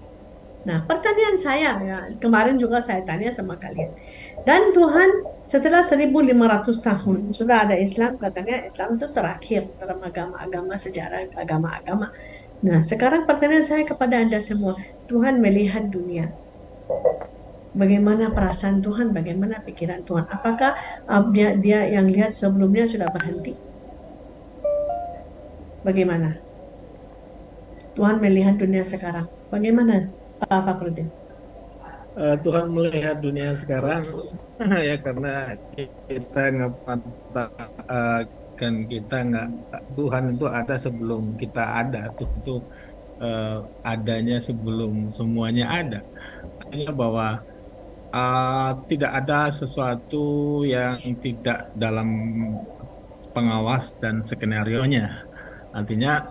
Nah, pertanyaan saya ya, kemarin juga saya tanya sama kalian. Dan Tuhan setelah 1500 tahun sudah ada Islam, katanya Islam itu terakhir dalam agama-agama, sejarah agama-agama. Nah, sekarang pertanyaan saya kepada Anda semua, Tuhan melihat dunia. Bagaimana perasaan Tuhan, bagaimana pikiran Tuhan? Apakah dia yang lihat sebelumnya sudah berhenti? Bagaimana? Tuhan melihat dunia sekarang. Bagaimana Pak Fakrudin? Tuhan melihat dunia sekarang ya karena kita Tuhan itu ada sebelum kita ada, itu adanya sebelum semuanya ada. Artinya bahwa tidak ada sesuatu yang tidak dalam pengawas dan skenarionya. Artinya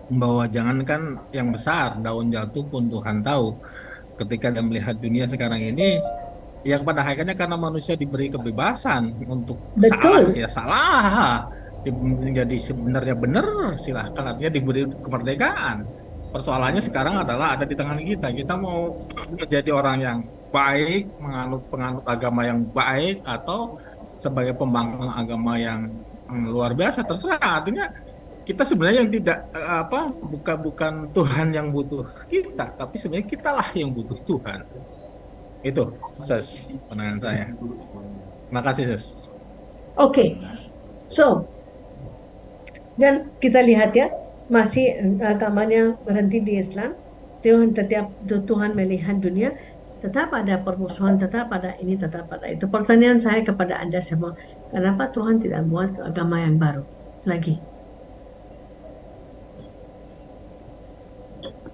bahwa jangankan yang besar, daun jatuh pun Tuhan tahu. Ketika dia melihat dunia sekarang ini, yang pada akhirnya karena manusia diberi kebebasan untuk salah ya salah, jadi sebenarnya benar, silahkan, artinya diberi kemerdekaan. Persoalannya sekarang adalah ada di tangan kita. Kita mau menjadi orang yang baik, menganut penganut agama yang baik, atau sebagai pembangkang agama yang luar biasa, terserah. Artinya kita sebenarnya yang tidak bukan Tuhan yang butuh kita, tapi sebenarnya kitalah yang butuh Tuhan. Itu, Ses, pandangan saya. Terima kasih, Ses. Oke, so dan kita lihat ya, masih agamanya berhenti di Islam. Tuhan melihat dunia, tetap ada permusuhan, tetap ada ini, tetap ada itu. Pertanyaan saya kepada Anda semua, kenapa Tuhan tidak buat agama yang baru lagi?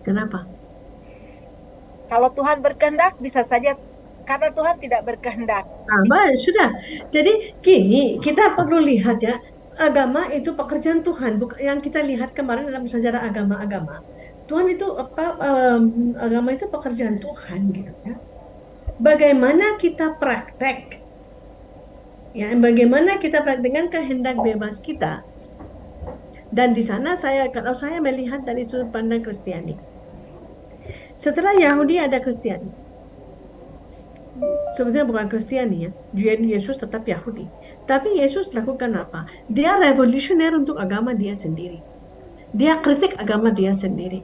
Kenapa? Kalau Tuhan berkehendak bisa saja, karena Tuhan tidak berkehendak. Sudah. Jadi gini, kita perlu lihat ya, agama itu pekerjaan Tuhan. Yang kita lihat kemarin dalam sejarah agama-agama, Tuhan itu agama itu pekerjaan Tuhan gitu ya. Bagaimana kita praktek, ya, bagaimana kita praktek dengan kehendak bebas kita. Dan di sana kalau saya melihat dari sudut pandang Kristiani, setelah Yahudi ada Kristiani. Sebenarnya bukan Kristiani ya, Yesus tetap Yahudi. Tapi Yesus lakukan apa? Dia revolusioner untuk agama dia sendiri. Dia kritik agama dia sendiri.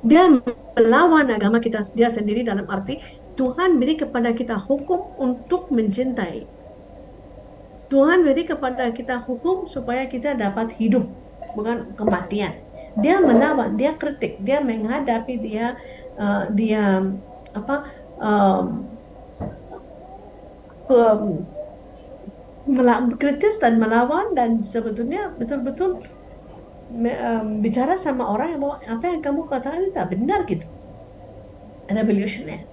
Dia melawan agama dia sendiri dalam arti Tuhan beri kepada kita hukum untuk mencintai. Tuhan beri kepada kita hukum supaya kita dapat hidup, bukan kematian. Dia melawan, dia kritik, dia menghadapi, kritis dan melawan, dan sebetulnya betul-betul bicara sama orang yang bahwa apa yang kamu katakan itu tak benar gitu. Revolusioner.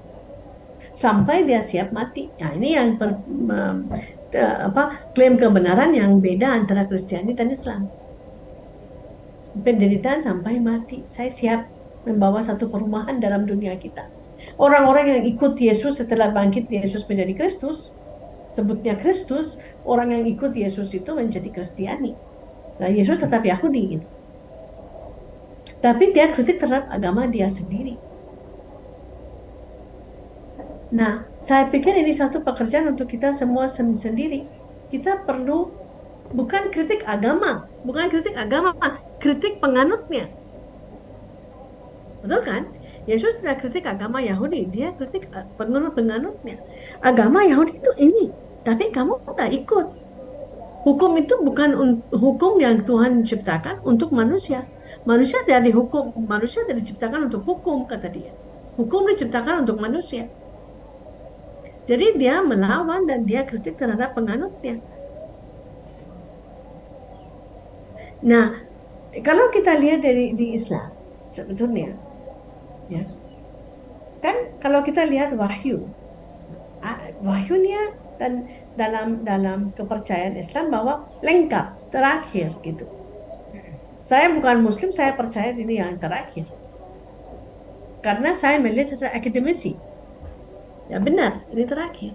Sampai dia siap mati. Nah, ini yang klaim kebenaran yang beda antara Kristiani dan Islam. Penderitaan sampai mati. Saya siap membawa satu perubahan dalam dunia kita. Orang-orang yang ikut Yesus setelah bangkit Yesus menjadi Kristus, sebutnya Kristus, orang yang ikut Yesus itu menjadi Kristiani. Nah, Yesus tetap Yahudi gitu. Tapi dia kritik terhadap agama dia sendiri. Nah, saya pikir ini satu pekerjaan untuk kita semua sendiri. Kita perlu bukan kritik agama, kritik penganutnya. Betul kan? Yesus tidak kritik agama Yahudi, dia kritik penganutnya. Agama Yahudi itu ini, tapi kamu tak ikut. Hukum itu bukan hukum yang Tuhan ciptakan untuk manusia. Manusia tidak dihukum, manusia tidak diciptakan untuk hukum, kata dia. Hukum diciptakan untuk manusia. Jadi dia melawan dan dia kritik terhadap penganutnya. Nah, kalau kita lihat di Islam, sebetulnya, ya, kan kalau kita lihat wahyunya dan dalam kepercayaan Islam bahwa lengkap, terakhir gitu. Saya bukan Muslim, saya percaya ini yang terakhir. Karena saya melihat secara akademisi. Ya benar, ini terakhir.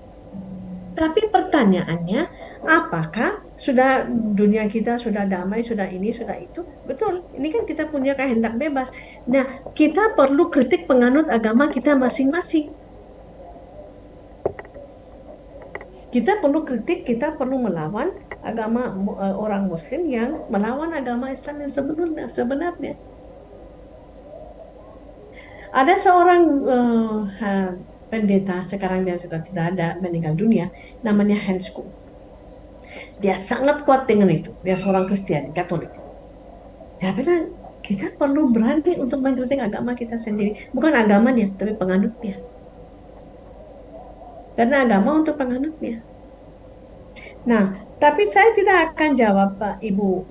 Tapi pertanyaannya, apakah sudah dunia kita sudah damai, sudah ini, sudah itu? Betul, ini kan kita punya kehendak bebas. Nah, kita perlu kritik penganut agama kita masing-masing. Kita perlu kritik, kita perlu melawan agama orang Muslim yang melawan agama Islam yang sebenarnya. Ada seorang pendeta, sekarang dia sudah tidak ada, meninggal dunia, namanya Hans Kuhn. Dia sangat kuat dengan itu. Dia seorang Kristen, Katolik. Dia bilang, kita perlu berani untuk mengkritik agama kita sendiri. Bukan agamanya, tapi penganutnya. Karena agama untuk penganutnya. Nah, tapi saya tidak akan jawab Ibu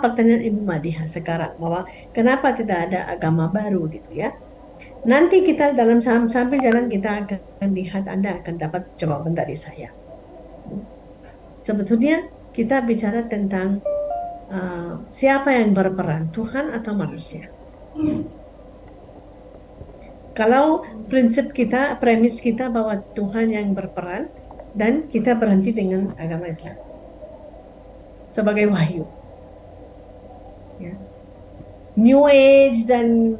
pertanyaan Ibu Madiha sekarang bahwa kenapa tidak ada agama baru gitu ya. Nanti kita sambil jalan kita akan lihat, Anda akan dapat jawaban dari saya. Sebetulnya kita bicara tentang siapa yang berperan, Tuhan atau manusia. Kalau prinsip kita, premis kita bahwa Tuhan yang berperan dan kita berhenti dengan agama Islam sebagai wahyu. Ya. New Age dan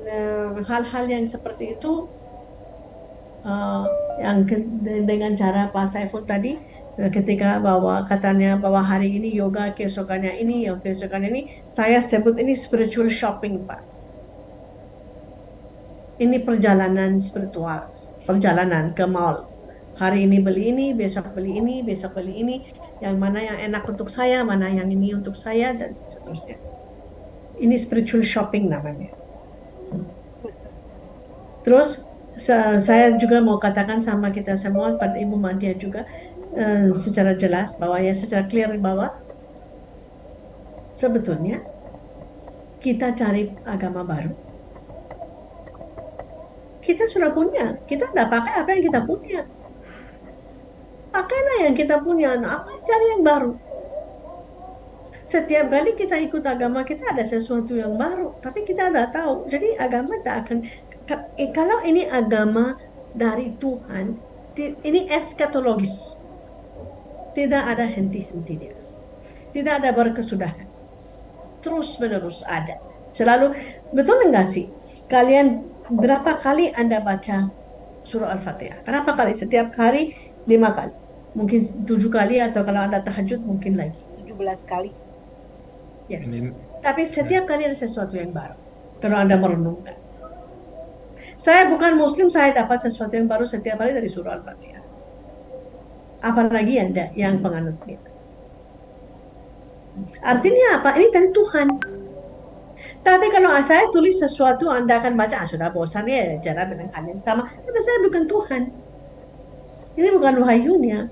hal-hal yang seperti itu yang dengan cara Pak Saiful tadi ketika bahwa katanya bahwa hari ini yoga, keesokannya ini, keesokannya ini, saya sebut ini spiritual shopping, Pak. Ini perjalanan spiritual, perjalanan ke mall. Hari ini beli ini, besok beli ini, besok beli ini. Yang mana yang enak untuk saya, mana yang ini untuk saya, dan seterusnya. Ini spiritual shopping namanya. Terus saya juga mau katakan sama kita semua, pada Ibu Madia juga, secara jelas bahwa ya secara clear bahwa sebetulnya kita cari agama baru. Kita sudah punya, kita tidak pakai apa yang kita punya. Pakailah yang kita punya, apa cari yang baru. Setiap kali kita ikut agama kita ada sesuatu yang baru, tapi kita tidak tahu. Jadi agama tidak akan, kalau ini agama dari Tuhan, ini eskatologis. Tidak ada henti-hentinya. Tidak ada berkesudahan. Terus menerus ada. Selalu, betul enggak sih? Kalian berapa kali Anda baca surah Al-Fatihah? Berapa kali? Setiap hari 5 kali. Mungkin 7 kali, atau kalau Anda tahajud mungkin lagi. 17 kali. Ya. Tapi setiap kali ada sesuatu yang baru. Kalau Anda merenungkan. Saya bukan Muslim, saya dapat sesuatu yang baru setiap hari dari surah Al-Fatihah. Apalagi Anda yang penganut itu. Artinya apa? Ini dari Tuhan. Tapi kalau saya tulis sesuatu, Anda akan baca, sudah bosan ya, cara dengan hal yang sama. Tapi saya bukan Tuhan. Ini bukan wahyunya.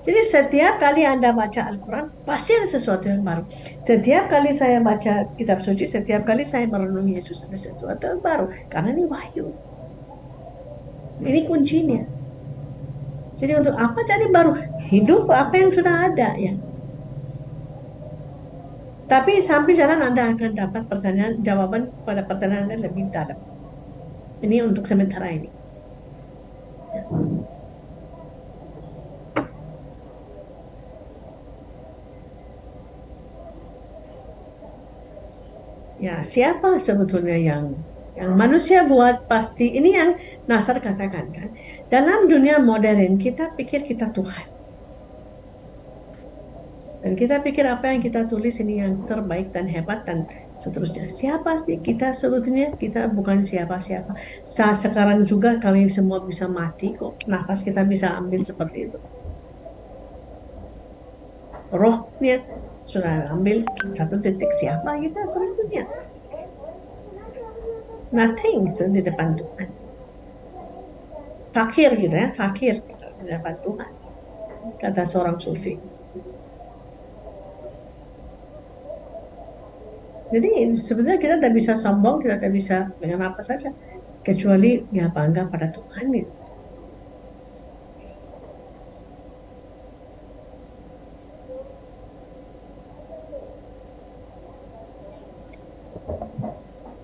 Jadi setiap kali Anda baca Al-Quran, pasti ada sesuatu yang baru. Setiap kali saya baca kitab suci, setiap kali saya merenungi Yesus, ada sesuatu yang baru. Karena ini wahyu. Ini kuncinya. Jadi untuk apa cari baru? Hidup apa yang sudah ada ya. Tapi sambil jalan Anda akan dapat jawaban pada pertanyaan Anda lebih dalam. Ini untuk sementara ini. Ya, siapa sebetulnya yang manusia buat? Pasti ini yang Nasar katakan kan. Dalam dunia modern kita pikir kita Tuhan. Dan kita pikir apa yang kita tulis ini yang terbaik dan hebat dan seterusnya. Siapa sih kita sebetulnya? Kita bukan siapa-siapa. Saat sekarang juga kami semua bisa mati kok. Nafas kita bisa ambil seperti itu. Rohnya sudah ambil satu titik. Siapa kita sebetulnya? Nothing di depan Tuhan. Fakir gitu ya, fakir di depan Tuhan. Kata seorang sufi. Jadi sebenarnya kita tidak bisa sombong, kita tidak bisa dengan apa saja, kecuali ya bangga pada Tuhan gitu.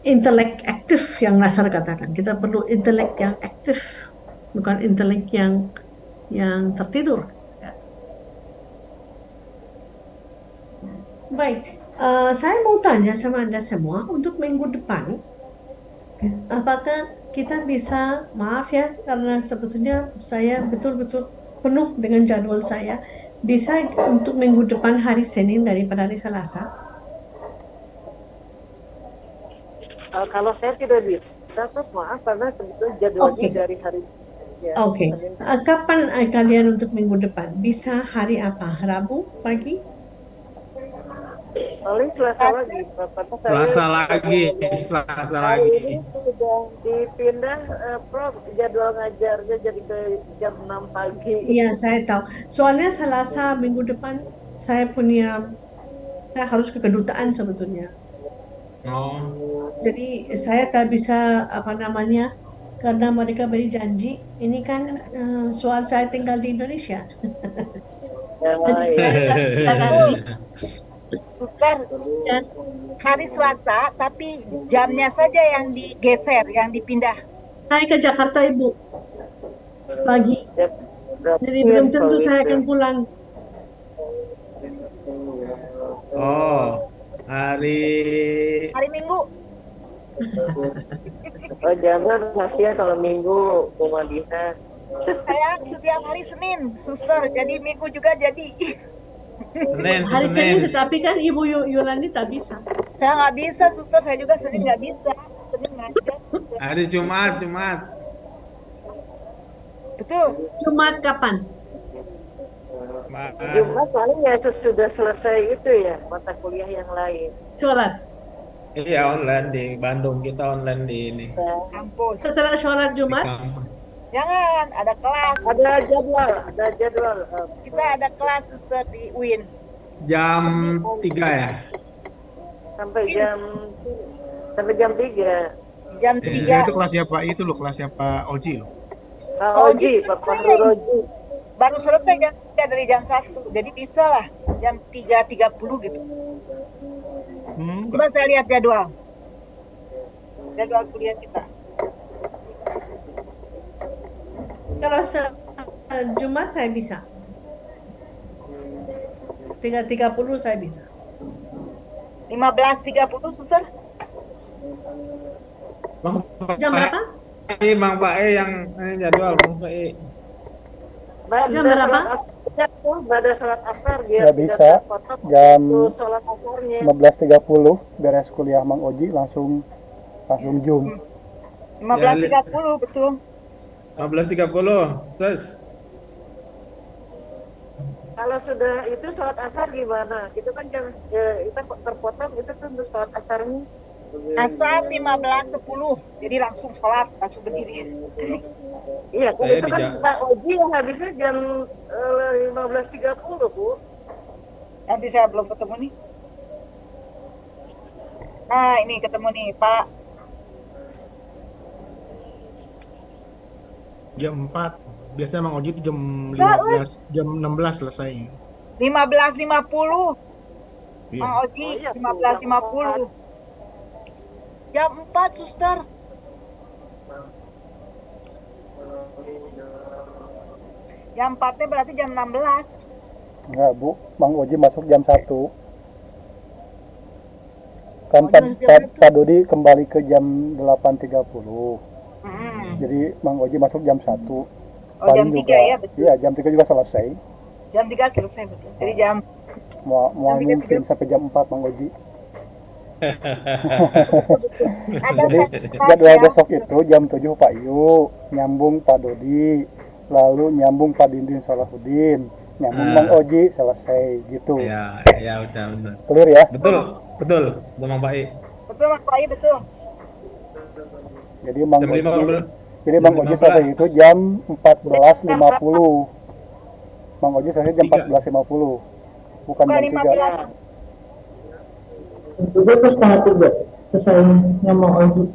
Intelek aktif yang Nasar katakan, kita perlu intelek yang aktif, bukan intelek yang tertidur. Baik. Saya mau tanya sama Anda semua untuk minggu depan, apakah kita bisa, maaf ya, karena sebetulnya saya betul-betul penuh dengan jadwal saya, bisa untuk minggu depan hari Senin daripada hari Selasa? Kalau saya tidak bisa, Prof, maaf, karena sebetulnya jadwalnya dari hari ya, Oke. Kapan kalian untuk minggu depan? Bisa hari apa? Rabu pagi? Paling Selasa lagi, Prof. Selasa lagi. Ini sudah dipindah, Prof, jadwal ngajarnya jadi ke jam 6 pagi. Iya, saya tahu. Soalnya Selasa minggu depan saya harus ke kedutaan sebetulnya. Oh. Jadi saya tak bisa karena mereka beri janji. Ini kan soal saya tinggal di Indonesia. Suster, hari Selasa, tapi jamnya saja yang digeser, yang dipindah. Saya ke Jakarta, Ibu, pagi. Jadi belum tentu saya akan pulang. Oh, hari Minggu. Oh jangan, kasihan kalau Minggu mau Madinah. Sayang, setiap hari Senin, suster. Jadi Minggu juga jadi. Senin, Hari Senin, Senin. tetapi kan Ibu Yulani tak bisa. Saya nggak bisa, suster. Saya juga Senin nggak bisa. Senin ngajar. Hari Jumat. Betul. Jumat kapan? Jumat paling ya sudah selesai itu ya mata kuliah yang lain. Sholat. Iya, online di Bandung, kita online di ini. Kampus. Setelah sholat Di Jumat, kampus. Jangan, ada kelas. Ada jadwal. Kita ada kelas, suster, di UIN. Jam 3 ya? sampai jam 3. Jam Itu 3. kelas siapa? Itu loh kelas siapa? Oji loh. Pak Oh, Oji, Pak Fahru Oji. Baru selesai jam 3 dari jam 1. Jadi bisa lah jam 3.30 gitu. Enggak. Coba saya lihat jadwal. Jadwal kuliah kita. kalau Jumat saya bisa. 3.30 saya bisa. 15.30, suster. Bang Jam berapa? Bang Pae yang ini jadwal Bang Pae. Jam berapa? Pada sholat asar dia Nggak bisa. Jam sholat asarnya. 15.30 beres kuliah Mang Oji langsung Zoom. 15.30, betul. 15.30, Sus. Kalau sudah itu sholat asar gimana? Itu kan jam kita terpotong itu tuh untuk sholat asarnya. Asar 15.10. Jadi langsung sholat, langsung berdiri. Iya, kan Saya itu kan tidak- Pak Oji yang habisnya jam 15.30, Bu. Nanti saya belum ketemu nih. Nah, ini ketemu nih, Pak. Jam 4. Biasanya Mang Oji itu jam Nggak, 15, jam 16 selesai. 15.50. Iya. Mang Oji, Oh, iya, 15.50. Jam 4, suster. Jam 4-nya berarti jam 16. Enggak, Bu. Mang Oji masuk jam 1. Kan Oh, jam satu. Pak Dodi kembali ke jam 8.30. Hmm. Jadi Mang Oji masuk jam 1. Oh, jam 3 ya, betul. Iya, jam 3 juga selesai. Jam 3 selesai, betul. Jadi jam Mau Jam 3 mungkin sampai jam 4 Mang Oji. ada Jadi kelas jadwal ya. besok itu jam 7 Pak Yu, nyambung Pak Dodi, lalu nyambung Pak Dindin Salahuddin, nyambung Mang Oji, selesai gitu. Ya, ya udah benar. Clear ya? Betul, betul Bang Pae. Betul, Mas Pak, betul. Jadi Mang Jam Oji, 15. jadi Mang Oji selesai itu jam 14.50. Mang Oji selesai jam 14.50. Bukan Bukan jam 3. 15. Juga pas setengah 3 selesainya mau Oji.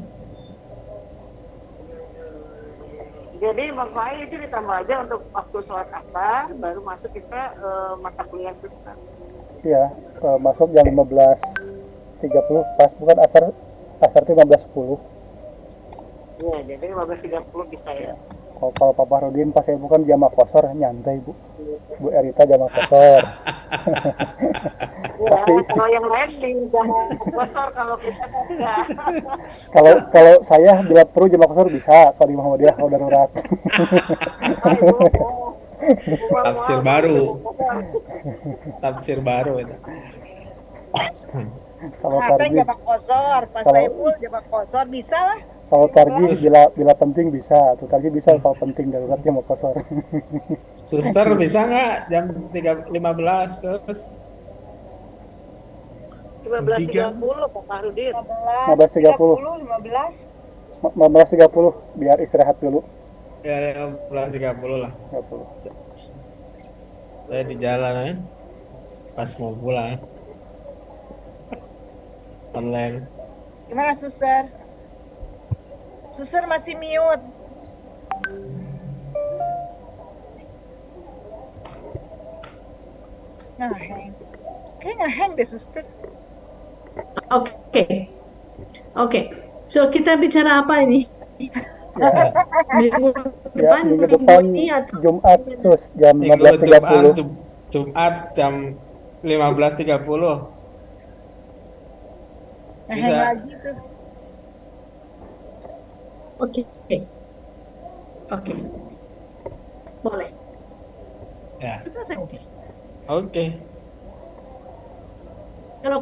Jadi Bang Fai itu ditambah aja untuk waktu sholat asar, baru masuk kita mata kuliah suster. Iya, masuk jam 15.30 pas bukan asar itu 15.10. Iya, jadi 15.30 bisa ya. Kalau Pak Fahrudin pas saya bukan jamaah kosor nyantai Bu. Bu Erita jamaah kosor. Ya, kalau yang lain di jangan kosor, kalau kita kan enggak. Kalau saya bila perlu jamaah kosor bisa, kalau di Muhammadiyah kalau darurat. Tafsir baru. Tafsir baru itu. Kalau Apa yang tarjih, jamak kosor? Pas Kalau- saya full jamak kosor, bisa lah. kalau tarjih bila penting bisa, tuh tarjih bisa kalau penting darurat jamaah kosor. Suster bisa nggak jam 3.15 Sus? 15.30 Pak Fahrudin. 15.30, 15. 15.30 biar istirahat dulu. Ya 15.30 lah. 30. Saya di jalan ya. Pas mau pulang. Online. Gimana, suster? Suster masih mute. Nah, hang. Kayak nggak hang deh, suster. Oke. Oke. So kita bicara apa ini? Ya, Minggu ya depan, minggu depan ini atau Jumat sus jam Minggu 15.30. Jumat jam 15.30. Nah, Bisa. hang lagi tuh. Oke, oke, boleh. Ya, Itu saya oke. oke. Kalau